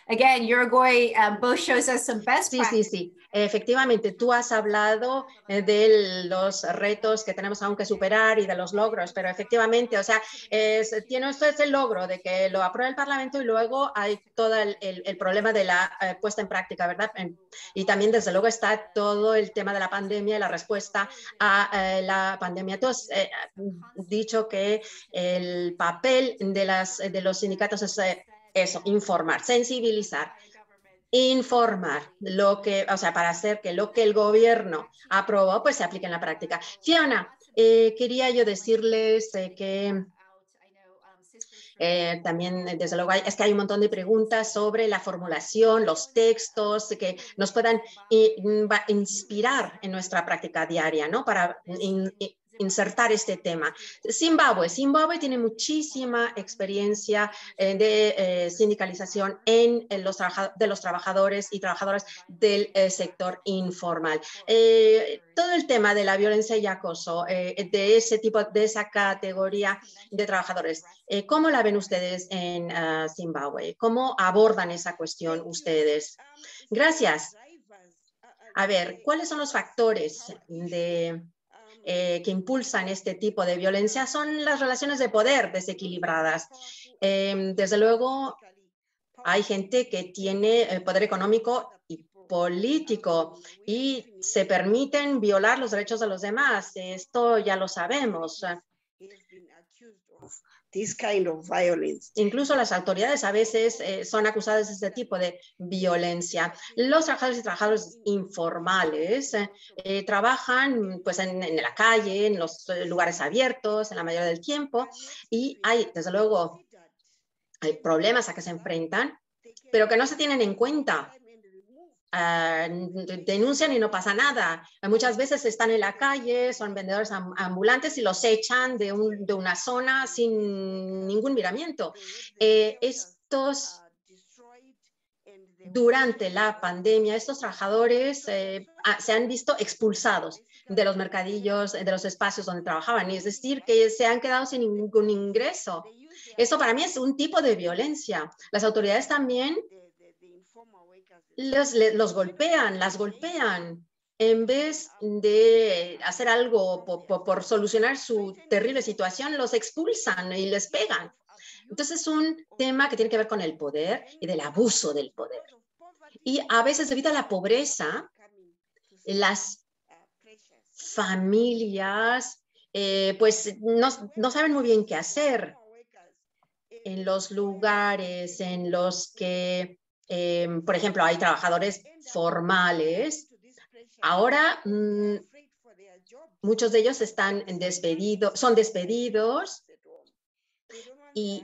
again, Uruguay both shows us some best practices. Sí. Efectivamente, tú has hablado de los retos que tenemos aún que superar y de los logros, pero efectivamente, o sea, esto es el logro de que lo apruebe el Parlamento, y luego hay todo el problema de la puesta en práctica, ¿verdad? Y también, desde luego, está todo el tema de la pandemia y la respuesta a la pandemia. Tú has dicho que el papel de los sindicatos es eso, informar, sensibilizar, informar para hacer que lo que el gobierno aprobó pues se aplique en la práctica. Fiona, quería yo decirles que también, desde luego, es que hay un montón de preguntas sobre la formulación, los textos que nos puedan inspirar en nuestra práctica diaria, ¿no? Para insertar este tema. Zimbabue tiene muchísima experiencia de sindicalización de los trabajadores y trabajadoras del sector informal. Todo el tema de la violencia y acoso de esa categoría de trabajadores, ¿cómo la ven ustedes en Zimbabue? ¿Cómo abordan esa cuestión ustedes? Gracias. A ver, ¿cuáles son los factores que impulsan este tipo de violencia? Son las relaciones de poder desequilibradas. Desde luego, hay gente que tiene poder económico y político y se permiten violar los derechos de los demás. Esto ya lo sabemos. This kind of violence. Incluso las autoridades a veces son acusadas de este tipo de violencia. Los trabajadores y trabajadoras informales trabajan pues, en la calle, en los lugares abiertos, en la mayoría del tiempo, y hay, desde luego, hay problemas a que se enfrentan, pero que no se tienen en cuenta. Denuncian y no pasa nada. Muchas veces están en la calle, son vendedores ambulantes y los echan de una zona sin ningún miramiento. Durante la pandemia, estos trabajadores se han visto expulsados de los mercadillos, de los espacios donde trabajaban, y es decir, que se han quedado sin ningún ingreso. Esto para mí es un tipo de violencia. Las autoridades también los golpean, las golpean, en vez de hacer algo por solucionar su terrible situación, los expulsan y les pegan. Entonces es un tema que tiene que ver con el poder y del abuso del poder. Y a veces, debido a la pobreza, las familias pues no saben muy bien qué hacer en los lugares en los que por ejemplo, hay trabajadores formales. Ahora, muchos de ellos son despedidos y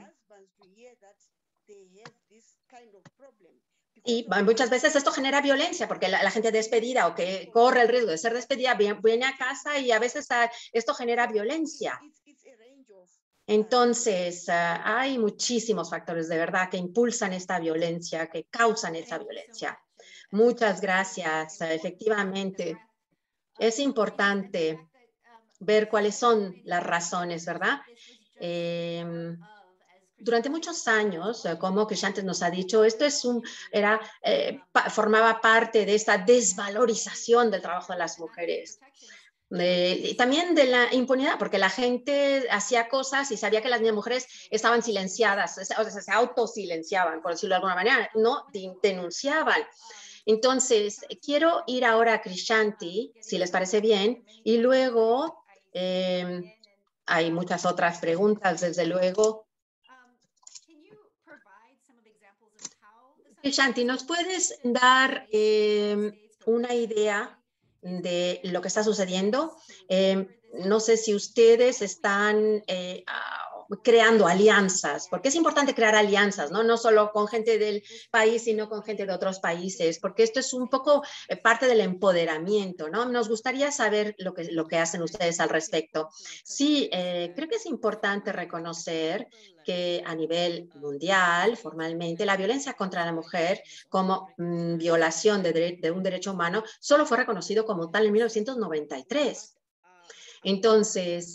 muchas veces esto genera violencia porque la gente despedida o que corre el riesgo de ser despedida viene a casa y a veces esto genera violencia. Entonces, hay muchísimos factores de verdad que impulsan esta violencia, que causan esta violencia. Muchas gracias. Efectivamente, es importante ver cuáles son las razones, ¿verdad? Durante muchos años, como Krishanti nos ha dicho, esto formaba parte de esta desvalorización del trabajo de las mujeres. Y también de la impunidad, porque la gente hacía cosas y sabía que las mujeres estaban silenciadas, o sea, se autosilenciaban, por decirlo de alguna manera, no denunciaban. Entonces, quiero ir ahora a Krishanti, si les parece bien, y luego hay muchas otras preguntas, desde luego. Krishanti, ¿nos puedes dar una idea de lo que está sucediendo? No sé si ustedes están creando alianzas, porque es importante crear alianzas, ¿no? No solo con gente del país, sino con gente de otros países, porque esto es un poco parte del empoderamiento, ¿no? Nos gustaría saber lo que hacen ustedes al respecto. Sí, creo que es importante reconocer que a nivel mundial, formalmente, la violencia contra la mujer como violación de un derecho humano solo fue reconocido como tal en 1993. Entonces,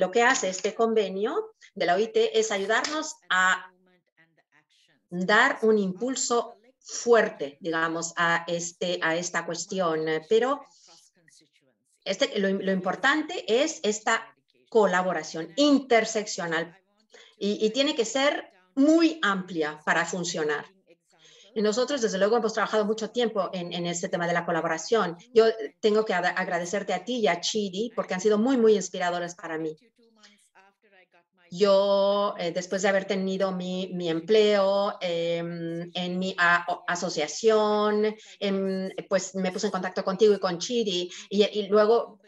lo que hace este convenio de la OIT es ayudarnos a dar un impulso fuerte, digamos, a esta cuestión. Pero lo importante es esta colaboración interseccional y tiene que ser muy amplia para funcionar. Y nosotros, desde luego, hemos trabajado mucho tiempo en este tema de la colaboración. Yo tengo que agradecerte a ti y a Chidi porque han sido muy, muy inspiradores para mí. Yo, después de haber tenido mi empleo en mi asociación, pues me puse en contacto contigo y con Chidi y luego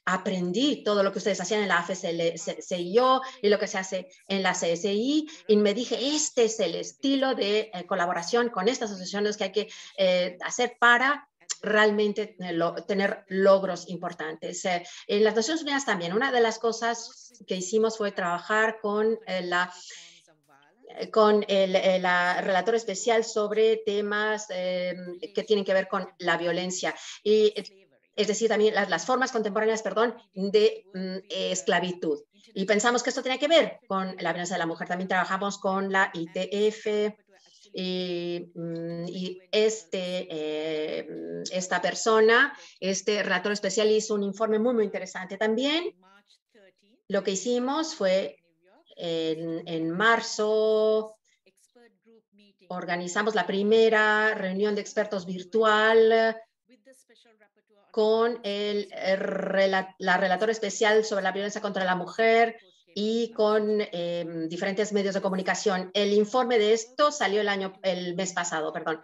aprendí todo lo que ustedes hacían en la AFL-CIO y lo que se hace en la CSI y me dije, es el estilo de colaboración con estas asociaciones que hay que hacer para realmente tener logros importantes. En las Naciones Unidas también, una de las cosas que hicimos fue trabajar con la relatora especial sobre temas que tienen que ver con la violencia. Y, es decir, también las formas contemporáneas, perdón, de esclavitud. Y pensamos que esto tenía que ver con la violencia de la mujer. También trabajamos con la ITF y esta persona, este relator especial hizo un informe muy, muy interesante. También lo que hicimos fue en marzo organizamos la primera reunión de expertos virtual con la relatora especial sobre la violencia contra la mujer y con diferentes medios de comunicación. El informe de esto salió el mes pasado, perdón.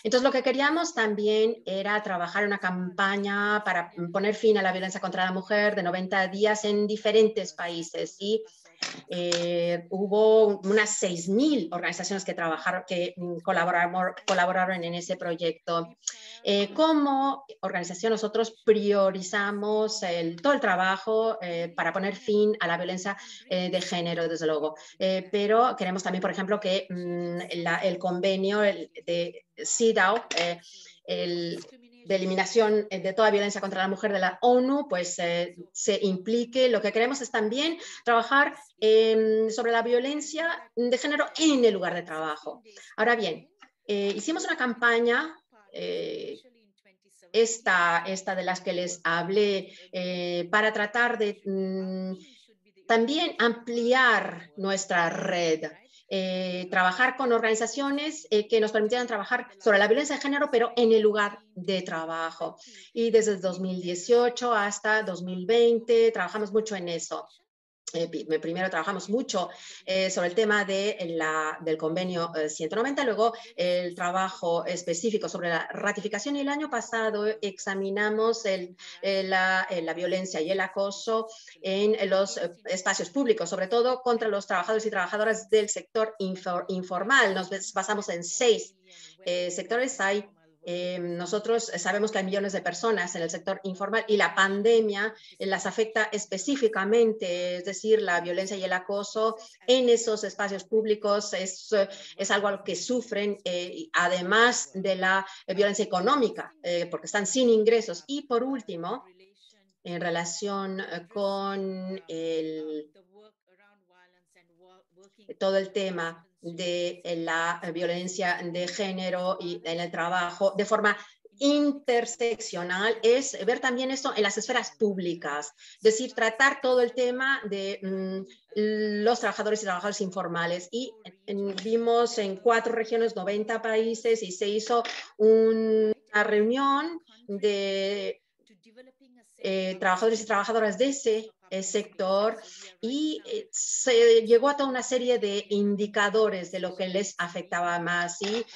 Entonces, lo que queríamos también era trabajar una campaña para poner fin a la violencia contra la mujer de 90 días en diferentes países. Y hubo unas 6.000 organizaciones que colaboraron en ese proyecto. Como organización, nosotros priorizamos todo el trabajo para poner fin a la violencia de género, desde luego. Pero queremos también, por ejemplo, que el convenio de CEDAW, de eliminación de toda violencia contra la mujer de la ONU, pues se implique. Lo que queremos es también trabajar sobre la violencia de género en el lugar de trabajo. Ahora bien, hicimos una campaña, esta de las que les hablé, para tratar de también ampliar nuestra red. Trabajar con organizaciones que nos permitieran trabajar sobre la violencia de género, pero en el lugar de trabajo. Y desde 2018 hasta 2020 trabajamos mucho en eso. Primero trabajamos mucho sobre el tema del convenio 190, luego el trabajo específico sobre la ratificación, y el año pasado examinamos la violencia y el acoso en los espacios públicos, sobre todo contra los trabajadores y trabajadoras del sector informal. Nos basamos en 6 sectores. Nosotros sabemos que hay millones de personas en el sector informal y la pandemia las afecta específicamente, es decir, la violencia y el acoso en esos espacios públicos es algo que sufren, además de la violencia económica, porque están sin ingresos. Y por último, en relación con todo el tema de la violencia de género y en el trabajo de forma interseccional, es ver también esto en las esferas públicas, es decir, tratar todo el tema de los trabajadores y trabajadoras informales. Y vimos en 4 regiones, 90 países, y se hizo una reunión de trabajadores y trabajadoras de ese sector, y se llegó a toda una serie de indicadores de lo que les afectaba más. Y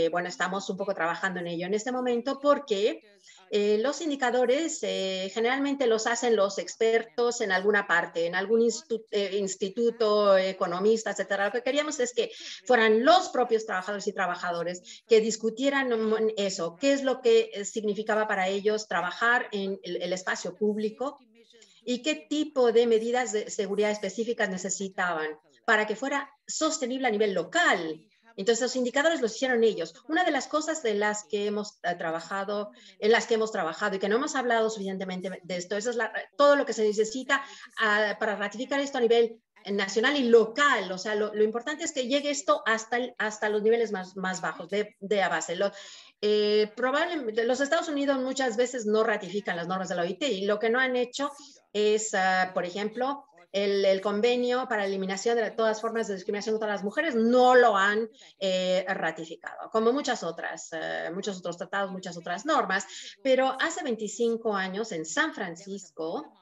bueno, estamos un poco trabajando en ello en este momento, porque los indicadores generalmente los hacen los expertos en alguna parte, en algún instituto, economistas, etcétera. Lo que queríamos es que fueran los propios trabajadores y trabajadoras que discutieran eso, qué es lo que significaba para ellos trabajar en el espacio público y qué tipo de medidas de seguridad específicas necesitaban para que fuera sostenible a nivel local. Entonces, los indicadores los hicieron ellos. Una de las cosas de las que hemos trabajado, en las que hemos trabajado y que no hemos hablado suficientemente de esto, eso es todo lo que se necesita para ratificar esto a nivel nacional y local. O sea, lo importante es que llegue esto hasta los niveles más bajos de base. Probablemente los Estados Unidos muchas veces no ratifican las normas de la OIT, y lo que no han hecho es, por ejemplo, el convenio para la eliminación de todas formas de discriminación contra las mujeres no lo han ratificado, como muchos otros tratados, muchas otras normas. Pero hace 25 años en San Francisco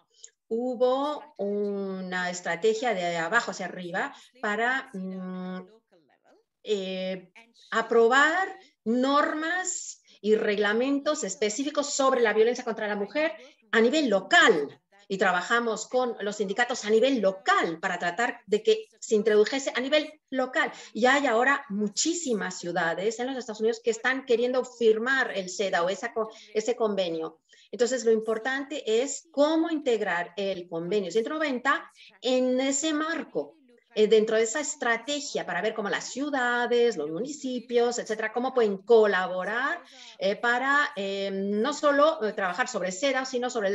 hubo una estrategia de abajo hacia arriba para aprobar normas y reglamentos específicos sobre la violencia contra la mujer a nivel local. y trabajamos con los sindicatos a nivel local para tratar de que se introdujese a nivel local. Ya hay ahora muchísimas ciudades en los Estados Unidos que están queriendo firmar el CEDA o ese convenio. Entonces, lo importante es cómo integrar el convenio 190 en ese marco, dentro de esa estrategia para ver cómo las ciudades, los municipios, etcétera, cómo pueden colaborar para no solo trabajar sobre CEDA, sino sobre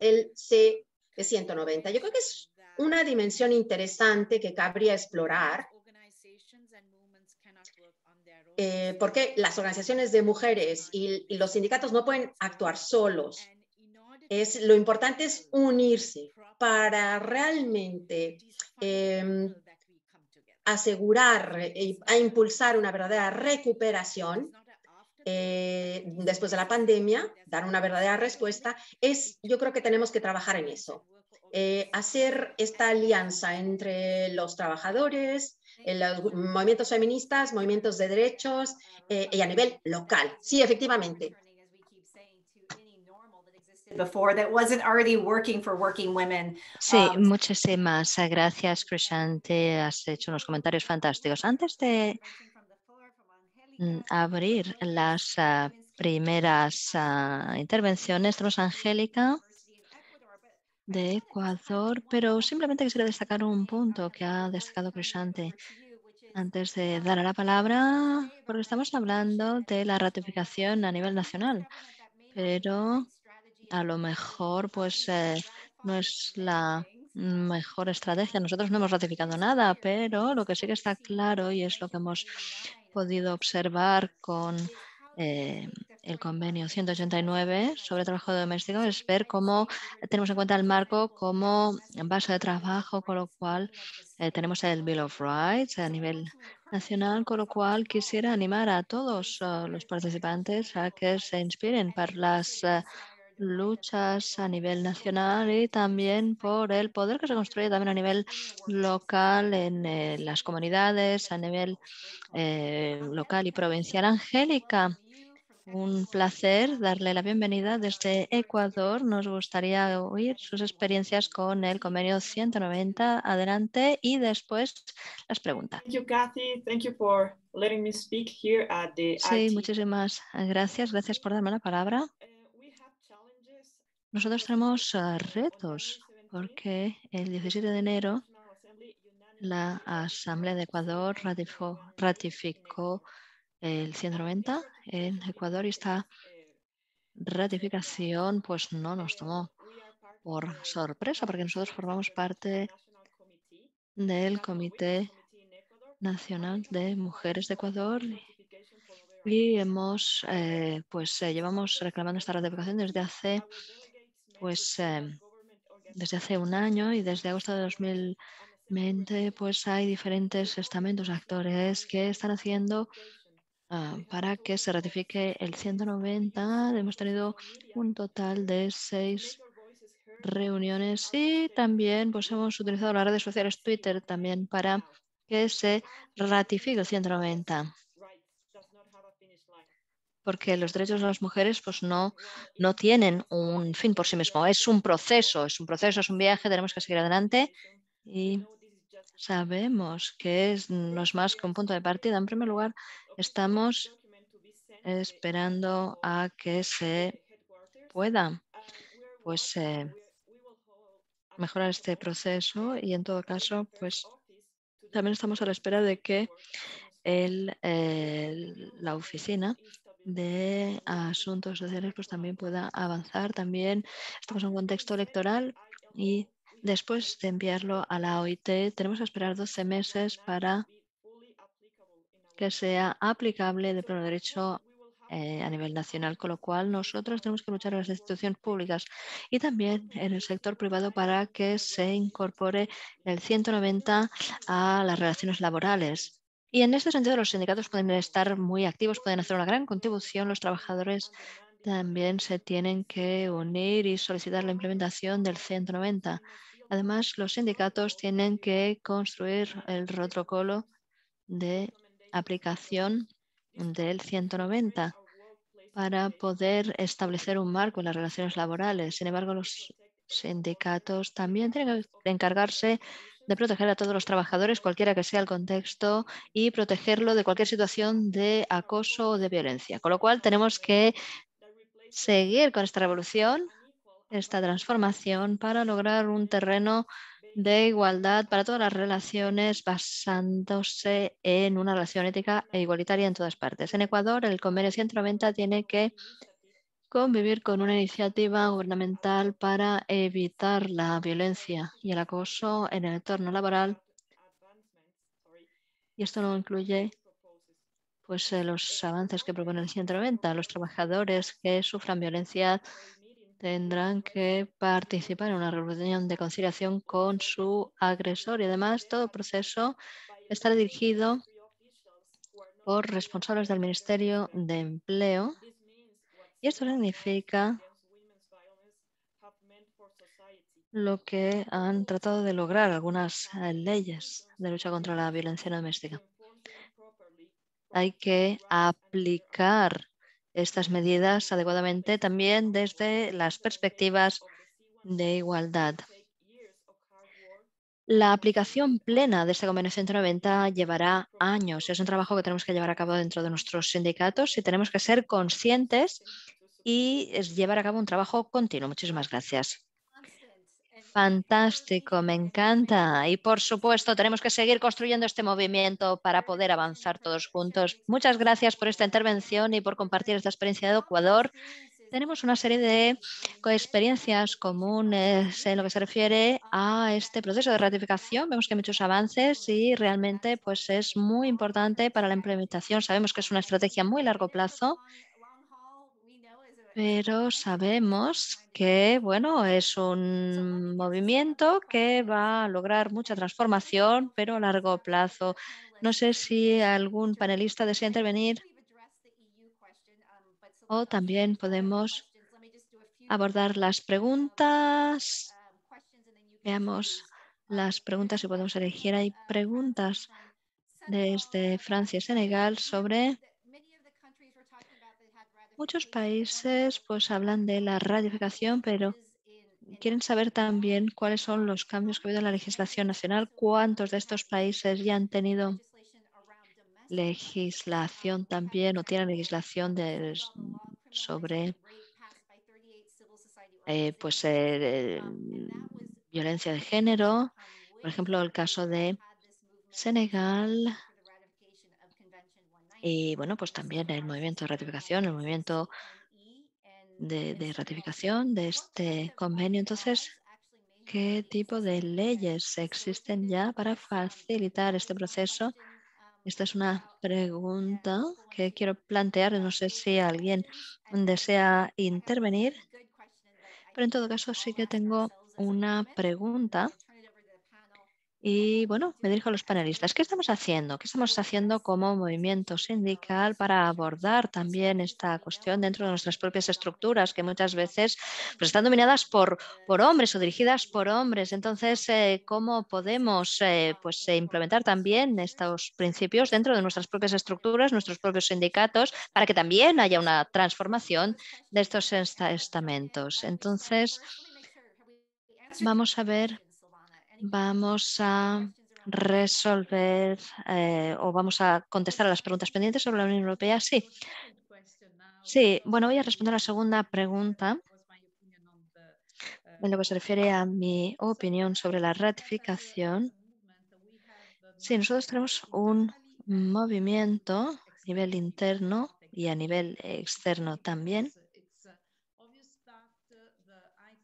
el C190. Yo creo que es una dimensión interesante que cabría explorar, porque las organizaciones de mujeres y los sindicatos no pueden actuar solos. Lo importante es unirse para realmente asegurar a impulsar una verdadera recuperación después de la pandemia, dar una verdadera respuesta. Yo creo que tenemos que trabajar en eso. Hacer esta alianza entre los trabajadores, los movimientos feministas, movimientos de derechos y a nivel local. Sí, efectivamente. Before that wasn't already working for working women. Sí, muchísimas gracias, Krishante. Has hecho unos comentarios fantásticos. Antes de abrir las primeras intervenciones, tenemos a Angélica de Ecuador, pero simplemente quisiera destacar un punto que ha destacado Krishante antes de dar la palabra, porque estamos hablando de la ratificación a nivel nacional, pero a lo mejor pues no es la mejor estrategia. Nosotros no hemos ratificado nada, pero lo que sí que está claro y es lo que hemos podido observar con el convenio 189 sobre trabajo doméstico es ver cómo tenemos en cuenta el marco como base de trabajo, con lo cual tenemos el Bill of Rights a nivel nacional, con lo cual quisiera animar a todos los participantes a que se inspiren para las luchas a nivel nacional y también por el poder que se construye también a nivel local en las comunidades, a nivel local y provincial. Angélica, un placer darle la bienvenida desde Ecuador. Nos gustaría oír sus experiencias con el convenio 190. Adelante y después las preguntas. Thank you, Kathy. Thank you for letting me speak here at the Sí, IT. muchísimas gracias. Gracias por darme la palabra. Nosotros tenemos retos porque el 17 de enero la Asamblea de Ecuador ratificó el 190 en Ecuador y esta ratificación pues no nos tomó por sorpresa porque nosotros formamos parte del Comité Nacional de Mujeres de Ecuador y hemos llevamos reclamando esta ratificación desde hace un año y desde agosto de 2020 pues hay diferentes estamentos, actores que están haciendo para que se ratifique el 190. Hemos tenido un total de 6 reuniones y también pues hemos utilizado las redes sociales, Twitter también para que se ratifique el 190. Porque los derechos de las mujeres pues no tienen un fin por sí mismo. Es un proceso, es un viaje, tenemos que seguir adelante y sabemos que no es más que un punto de partida. En primer lugar, estamos esperando a que se pueda mejorar este proceso y en todo caso pues también estamos a la espera de que la oficina de asuntos sociales pues también pueda avanzar. También estamos en un contexto electoral y después de enviarlo a la OIT tenemos que esperar 12 meses para que sea aplicable de pleno derecho a nivel nacional, con lo cual nosotros tenemos que luchar en las instituciones públicas y también en el sector privado para que se incorpore el 190 a las relaciones laborales. Y en este sentido los sindicatos pueden estar muy activos, pueden hacer una gran contribución. Los trabajadores también se tienen que unir y solicitar la implementación del 190. Además, los sindicatos tienen que construir el protocolo de aplicación del 190 para poder establecer un marco en las relaciones laborales. Sin embargo, los sindicatos también tienen que encargarse de proteger a todos los trabajadores, cualquiera que sea el contexto, y protegerlo de cualquier situación de acoso o de violencia. Con lo cual tenemos que seguir con esta revolución, esta transformación, para lograr un terreno de igualdad para todas las relaciones basándose en una relación ética e igualitaria en todas partes. En Ecuador, el Convenio 190 tiene que convivir con una iniciativa gubernamental para evitar la violencia y el acoso en el entorno laboral. Y esto no incluye los avances que propone el 190. Los trabajadores que sufran violencia tendrán que participar en una reunión de conciliación con su agresor y además todo el proceso estará dirigido por responsables del Ministerio de Empleo. Y esto significa lo que han tratado de lograr algunas leyes de lucha contra la violencia doméstica. Hay que aplicar estas medidas adecuadamente también desde las perspectivas de igualdad. La aplicación plena de este Convenio 190 llevará años. Es un trabajo que tenemos que llevar a cabo dentro de nuestros sindicatos y tenemos que ser conscientes y llevar a cabo un trabajo continuo. Muchísimas gracias. Fantástico, me encanta. Y por supuesto, tenemos que seguir construyendo este movimiento para poder avanzar todos juntos. Muchas gracias por esta intervención y por compartir esta experiencia de Ecuador. Tenemos una serie de experiencias comunes en lo que se refiere a este proceso de ratificación. Vemos que hay muchos avances y realmente pues, es muy importante para la implementación. Sabemos que es una estrategia a muy largo plazo, pero sabemos que bueno, es un movimiento que va a lograr mucha transformación, pero a largo plazo. No sé si algún panelista desea intervenir o también podemos abordar las preguntas. Veamos las preguntas y podemos elegir. Hay preguntas desde Francia y Senegal sobre muchos países, pues hablan de la ratificación, pero quieren saber también cuáles son los cambios que ha habido en la legislación nacional, cuántos de estos países ya han tenido legislación también o tienen legislación sobre violencia de género. Por ejemplo, el caso de Senegal y bueno, pues también el movimiento de ratificación, el movimiento de ratificación de este convenio. Entonces, ¿qué tipo de leyes existen ya para facilitar este proceso? Esta es una pregunta que quiero plantear. No sé si alguien desea intervenir, pero en todo caso sí que tengo una pregunta. Y bueno, me dirijo a los panelistas. ¿Qué estamos haciendo? ¿Qué estamos haciendo como movimiento sindical para abordar también esta cuestión dentro de nuestras propias estructuras, que muchas veces pues, están dominadas por hombres o dirigidas por hombres? Entonces, ¿cómo podemos implementar también estos principios dentro de nuestras propias estructuras, nuestros propios sindicatos, para que también haya una transformación de estos estamentos? Entonces, vamos a ver. Vamos a resolver o vamos a contestar a las preguntas pendientes sobre la Unión Europea. Sí. Sí, bueno, voy a responder a la segunda pregunta en lo que se refiere a mi opinión sobre la ratificación. Sí, nosotros tenemos un movimiento a nivel interno y a nivel externo también.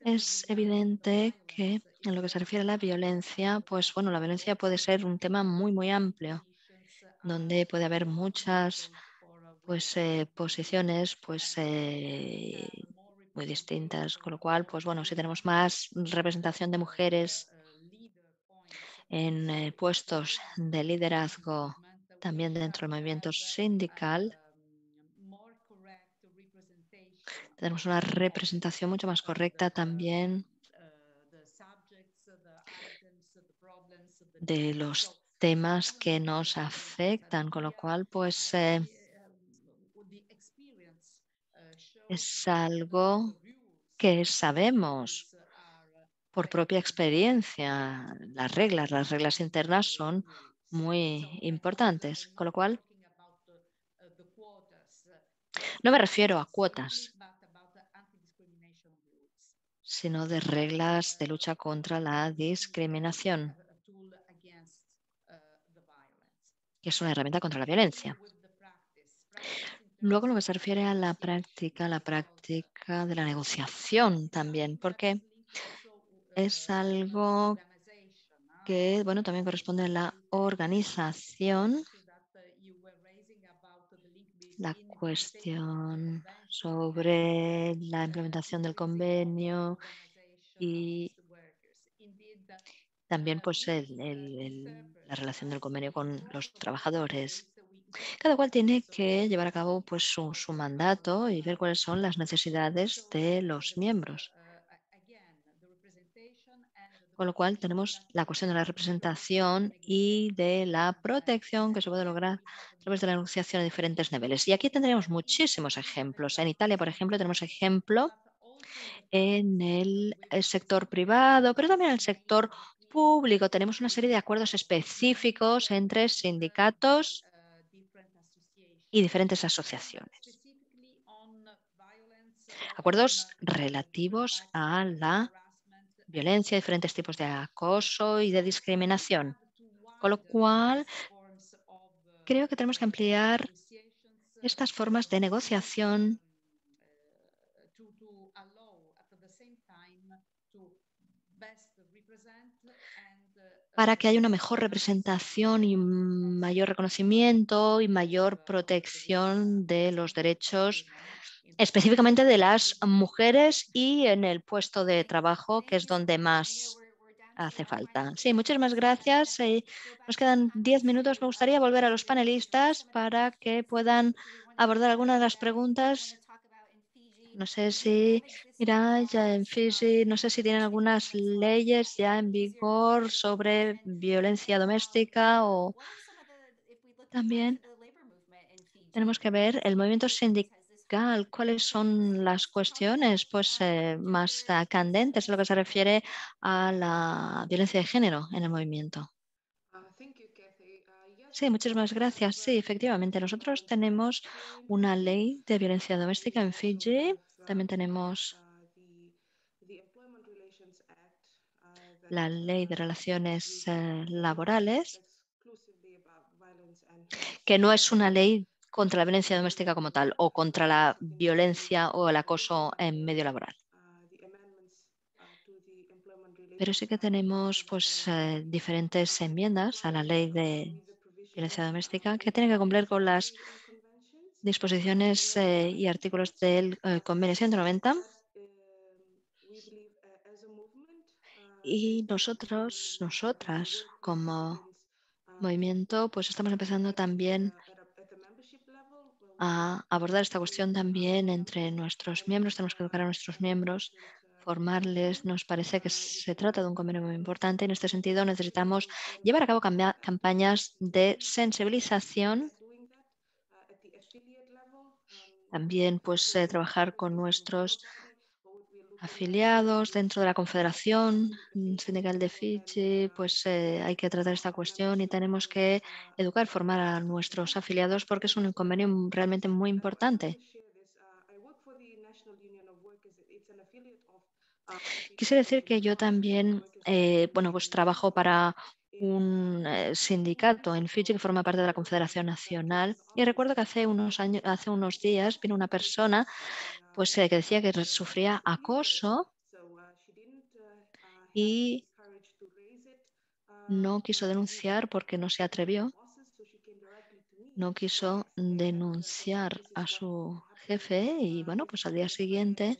Es evidente que en lo que se refiere a la violencia, pues bueno, la violencia puede ser un tema muy, muy amplio, donde puede haber muchas posiciones muy distintas, con lo cual, pues bueno, si tenemos más representación de mujeres en puestos de liderazgo también dentro del movimiento sindical, tenemos una representación mucho más correcta también de los temas que nos afectan, con lo cual pues es algo que sabemos por propia experiencia. Las reglas internas son muy importantes, con lo cual no me refiero a cuotas, sino de reglas de lucha contra la discriminación, que es una herramienta contra la violencia. Luego, lo que se refiere a la práctica de la negociación también, porque es algo que, bueno, también corresponde a la organización. La cuestión sobre la implementación del convenio y también pues la relación del convenio con los trabajadores. Cada cual tiene que llevar a cabo pues su mandato y ver cuáles son las necesidades de los miembros. Con lo cual tenemos la cuestión de la representación y de la protección que se puede lograr a través de la negociación a diferentes niveles. Y aquí tendríamos muchísimos ejemplos. En Italia, por ejemplo, tenemos ejemplo en el sector privado, pero también en el sector público. Tenemos una serie de acuerdos específicos entre sindicatos y diferentes asociaciones. Acuerdos relativos a la violencia, diferentes tipos de acoso y de discriminación. Con lo cual, creo que tenemos que ampliar estas formas de negociación para que haya una mejor representación y un mayor reconocimiento y mayor protección de los derechos, específicamente de las mujeres y en el puesto de trabajo, que es donde más hace falta. Sí, muchísimas gracias. Nos quedan 10 minutos. Me gustaría volver a los panelistas para que puedan abordar algunas de las preguntas. No sé si, mira, ya en Fiji, no sé si tienen algunas leyes ya en vigor sobre violencia doméstica o también tenemos que ver el movimiento sindical, cuáles son las cuestiones pues, más candentes en lo que se refiere a la violencia de género en el movimiento. Sí, muchísimas gracias. Sí, efectivamente, nosotros tenemos una ley de violencia doméstica en Fiji. También tenemos la ley de relaciones laborales, que no es una ley contra la violencia doméstica como tal o contra la violencia o el acoso en medio laboral. Pero sí que tenemos pues, diferentes enmiendas a la ley de violencia doméstica que tienen que cumplir con las disposiciones y artículos del Convenio 190. Y nosotras, como movimiento, pues estamos empezando también a abordar esta cuestión también entre nuestros miembros. Tenemos que educar a nuestros miembros, formarles. Nos parece que se trata de un convenio muy importante. En este sentido, necesitamos llevar a cabo campañas de sensibilización. También pues, trabajar con nuestros afiliados dentro de la Confederación Sindical de Fiji, pues hay que tratar esta cuestión y tenemos que educar, formar a nuestros afiliados porque es un convenio realmente muy importante. Quisiera decir que yo también bueno, pues trabajo para un sindicato en Fiji que forma parte de la Confederación Nacional y recuerdo que hace unos días vino una persona pues, que decía que sufría acoso y no quiso denunciar porque no se atrevió, no quiso denunciar a su jefe y bueno, pues al día siguiente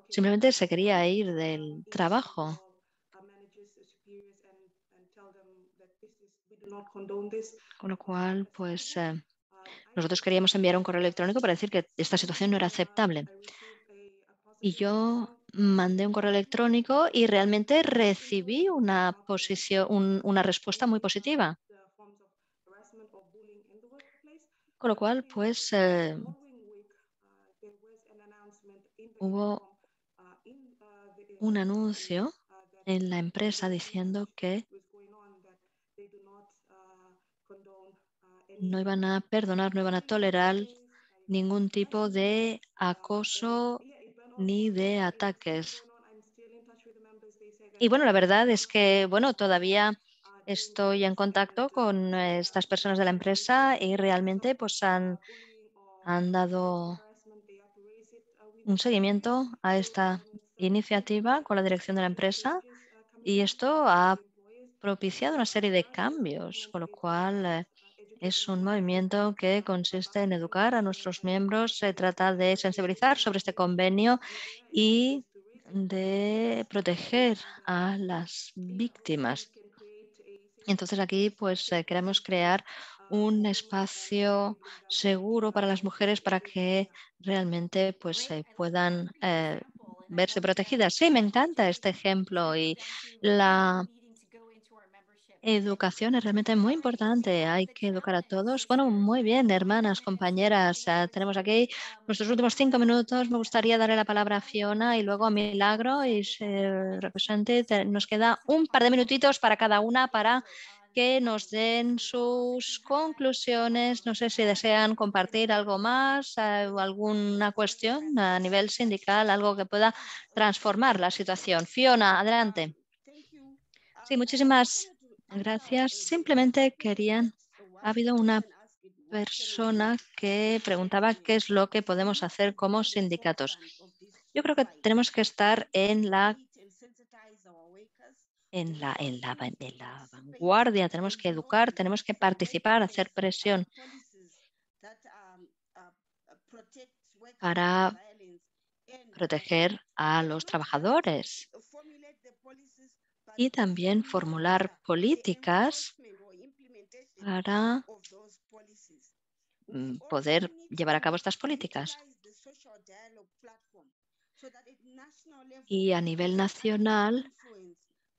simplemente se quería ir del trabajo. Con lo cual, pues nosotros queríamos enviar un correo electrónico para decir que esta situación no era aceptable. Y yo mandé un correo electrónico y realmente recibí una respuesta muy positiva. Con lo cual, pues hubo un anuncio en la empresa diciendo que no iban a perdonar, no iban a tolerar ningún tipo de acoso ni de ataques. Y bueno, la verdad es que, bueno, todavía estoy en contacto con estas personas de la empresa y realmente pues han dado un seguimiento a esta iniciativa con la dirección de la empresa y esto ha propiciado una serie de cambios, con lo cual es un movimiento que consiste en educar a nuestros miembros. Se trata de sensibilizar sobre este convenio y de proteger a las víctimas. Entonces aquí pues queremos crear un espacio seguro para las mujeres para que realmente pues puedan verse protegidas. Sí, me encanta este ejemplo y la educación es realmente muy importante. Hay que educar a todos. Bueno, muy bien, hermanas, compañeras. Tenemos aquí nuestros últimos 5 minutos. Me gustaría darle la palabra a Fiona y luego a Milagro y representante. Nos queda un par de minutitos para cada una para que nos den sus conclusiones. No sé si desean compartir algo más o alguna cuestión a nivel sindical, algo que pueda transformar la situación. Fiona, adelante. Sí, muchísimas gracias. Simplemente ha habido una persona que preguntaba qué es lo que podemos hacer como sindicatos. Yo creo que tenemos que estar en la vanguardia, tenemos que educar, tenemos que participar, hacer presión para proteger a los trabajadores y también formular políticas para poder llevar a cabo estas políticas. Y a nivel nacional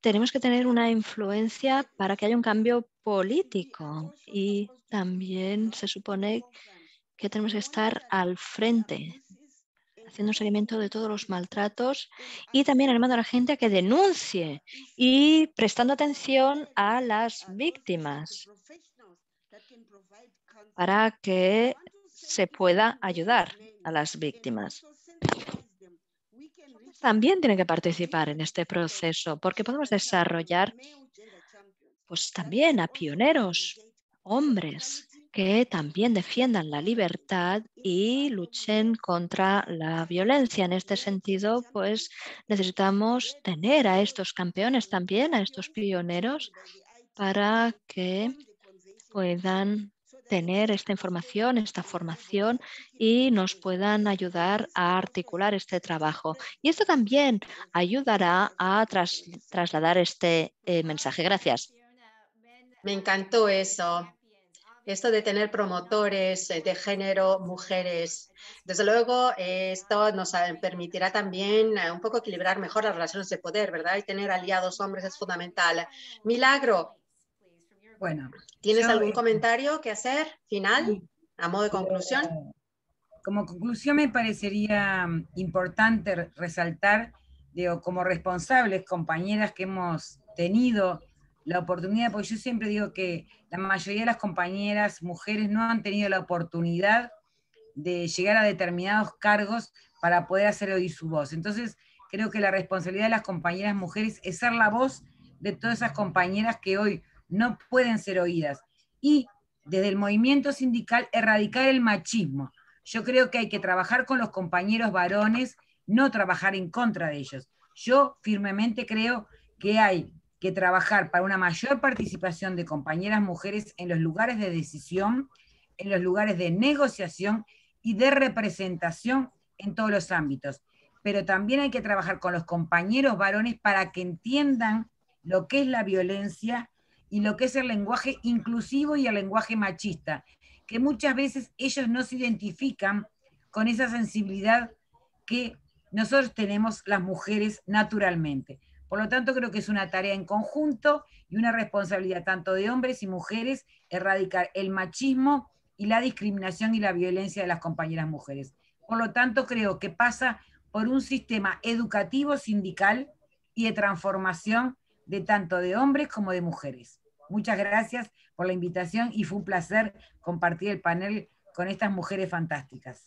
tenemos que tener una influencia para que haya un cambio político y también se supone que tenemos que estar al frente, haciendo un seguimiento de todos los maltratos y también animando a la gente a que denuncie y prestando atención a las víctimas para que se pueda ayudar a las víctimas. También tienen que participar en este proceso porque podemos desarrollar pues también a pioneros, hombres que también defiendan la libertad y luchen contra la violencia. En este sentido, pues necesitamos tener a estos campeones también, a estos pioneros, para que puedan tener esta información, esta formación y nos puedan ayudar a articular este trabajo. Y esto también ayudará a trasladar este mensaje. Gracias. Me encantó eso. Esto de tener promotores de género, mujeres. Desde luego, esto nos permitirá también un poco equilibrar mejor las relaciones de poder, ¿verdad? Y tener aliados hombres es fundamental. Milagro, Bueno, ¿tienes algún comentario que hacer final a modo de conclusión? Como conclusión me parecería importante resaltar, digo, como responsables, compañeras que hemos tenido la oportunidad, porque yo siempre digo que la mayoría de las compañeras mujeres no han tenido la oportunidad de llegar a determinados cargos para poder hacer oír su voz. Entonces, creo que la responsabilidad de las compañeras mujeres es ser la voz de todas esas compañeras que hoy no pueden ser oídas. Y desde el movimiento sindical, erradicar el machismo. Yo creo que hay que trabajar con los compañeros varones, no trabajar en contra de ellos. Yo firmemente creo que hay que trabajar para una mayor participación de compañeras mujeres en los lugares de decisión, en los lugares de negociación y de representación en todos los ámbitos. Pero también hay que trabajar con los compañeros varones para que entiendan lo que es la violencia y lo que es el lenguaje inclusivo y el lenguaje machista, que muchas veces ellos no se identifican con esa sensibilidad que nosotros tenemos las mujeres naturalmente. Por lo tanto, creo que es una tarea en conjunto y una responsabilidad tanto de hombres y mujeres erradicar el machismo y la discriminación y la violencia de las compañeras mujeres. Por lo tanto, creo que pasa por un sistema educativo sindical y de transformación de tanto de hombres como de mujeres. Muchas gracias por la invitación y fue un placer compartir el panel con estas mujeres fantásticas.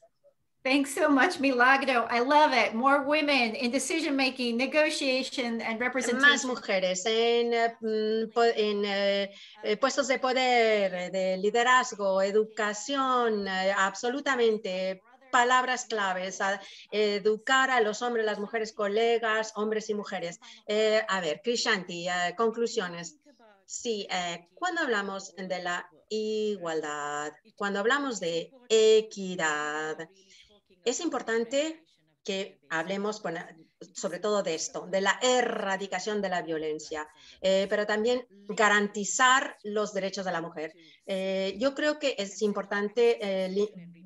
Thanks so much, Milagro. I love it. More women in decision making, negotiation, and representation. Más mujeres en puestos de poder, de liderazgo, educación, absolutamente. Palabras claves, educar a los hombres, las mujeres, colegas, hombres y mujeres. A ver, Krishanti, conclusiones. Sí, cuando hablamos de la igualdad, cuando hablamos de equidad, es importante que hablemos sobre todo de esto, de la erradicación de la violencia, pero también garantizar los derechos de la mujer. Yo creo que es importante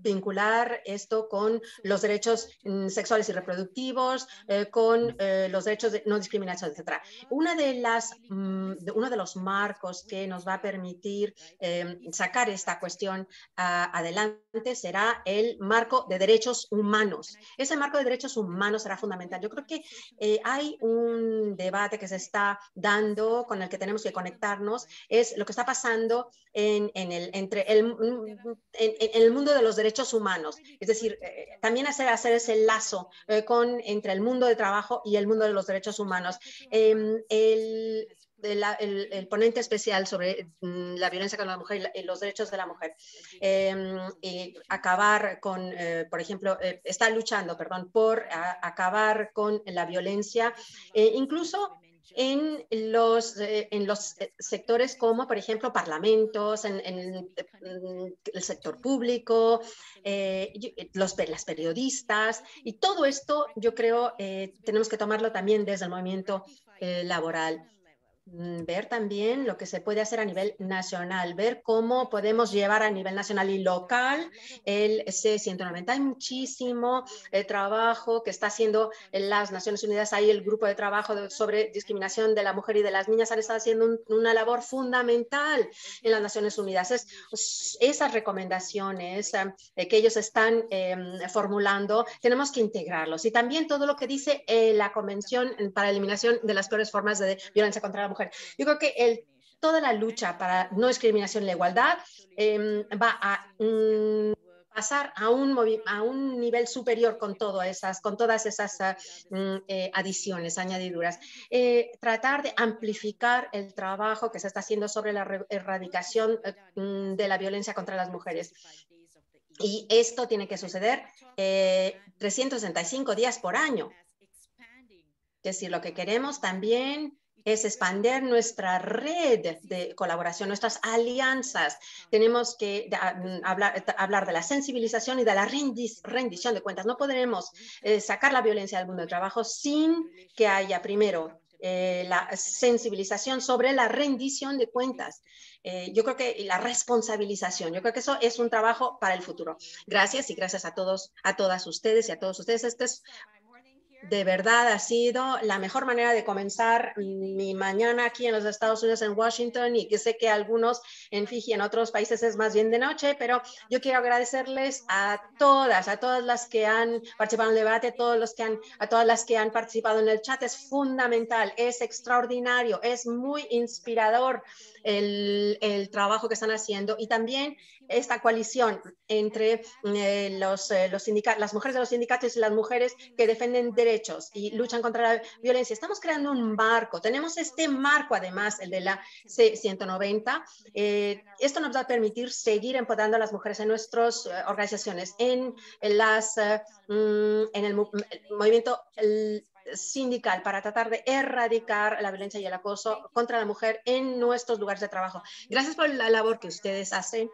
vincular esto con los derechos sexuales y reproductivos, con los derechos de no discriminación, etc. Uno de los marcos que nos va a permitir sacar esta cuestión adelante será el marco de derechos humanos. Ese marco de derechos humanos será fundamental. Yo creo que hay un debate que se está dando con el que tenemos que conectarnos, es lo que está pasando en el mundo de los derechos humanos. Es decir, también hacer ese lazo entre el mundo de trabajo y el mundo de los derechos humanos. El ponente especial sobre la violencia contra la mujer y los derechos de la mujer. Y acabar con, por ejemplo, está luchando, por acabar con la violencia, incluso en los sectores como, por ejemplo, parlamentos, en el sector público, las periodistas, y todo esto yo creo tenemos que tomarlo también desde el movimiento laboral. Ver también lo que se puede hacer a nivel nacional, ver cómo podemos llevar a nivel nacional y local el C190. Hay muchísimo trabajo que está haciendo en las Naciones Unidas. Ahí el grupo de trabajo sobre discriminación de la mujer y de las niñas han estado haciendo una labor fundamental en las Naciones Unidas. Esas recomendaciones que ellos están formulando, tenemos que integrarlos. Y también todo lo que dice la Convención para la Eliminación de las Peores Formas de Violencia contra la Mujer. Yo creo que toda la lucha para no discriminación y la igualdad va a pasar a un nivel superior con todas esas adiciones, añadiduras. Tratar de amplificar el trabajo que se está haciendo sobre la erradicación de la violencia contra las mujeres. Y esto tiene que suceder 365 días por año. Es decir, lo que queremos también es expandir nuestra red de colaboración, nuestras alianzas. Tenemos que hablar de la sensibilización y de la rendición de cuentas. No podremos sacar la violencia del mundo del trabajo sin que haya primero la sensibilización sobre la rendición de cuentas. Yo creo que la responsabilización, yo creo que eso es un trabajo para el futuro. Gracias y gracias a todos, a todas ustedes y a todos ustedes. Este es de verdad ha sido la mejor manera de comenzar mi mañana aquí en los Estados Unidos, en Washington, y que sé que algunos en Fiji, en otros países es más bien de noche, pero yo quiero agradecerles a todas las que han participado en el debate, a todas las que han participado en el chat. Es fundamental, es extraordinario, es muy inspirador el trabajo que están haciendo, y también esta coalición entre las mujeres de los sindicatos y las mujeres que defienden derechos y luchan contra la violencia. Estamos creando un marco. Tenemos este marco, además, el de la C190. Esto nos va a permitir seguir empoderando a las mujeres en nuestras organizaciones, en el movimiento sindical, para tratar de erradicar la violencia y el acoso contra la mujer en nuestros lugares de trabajo. Gracias por la labor que ustedes hacen.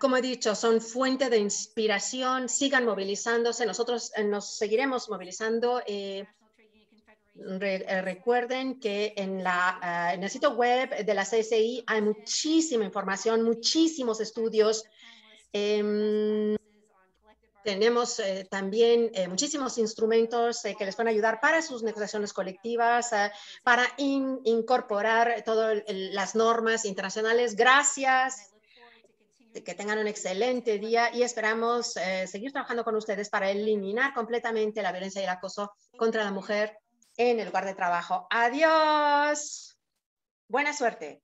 Como he dicho, son fuente de inspiración. Sigan movilizándose. Nosotros nos seguiremos movilizando. Recuerden que en el sitio web de la CSI hay muchísima información, muchísimos estudios. Tenemos también muchísimos instrumentos que les van a ayudar para sus negociaciones colectivas, para incorporar todas las normas internacionales. Gracias. que tengan un excelente día y esperamos seguir trabajando con ustedes para eliminar completamente la violencia y el acoso contra la mujer en el lugar de trabajo. Adiós. Buena suerte.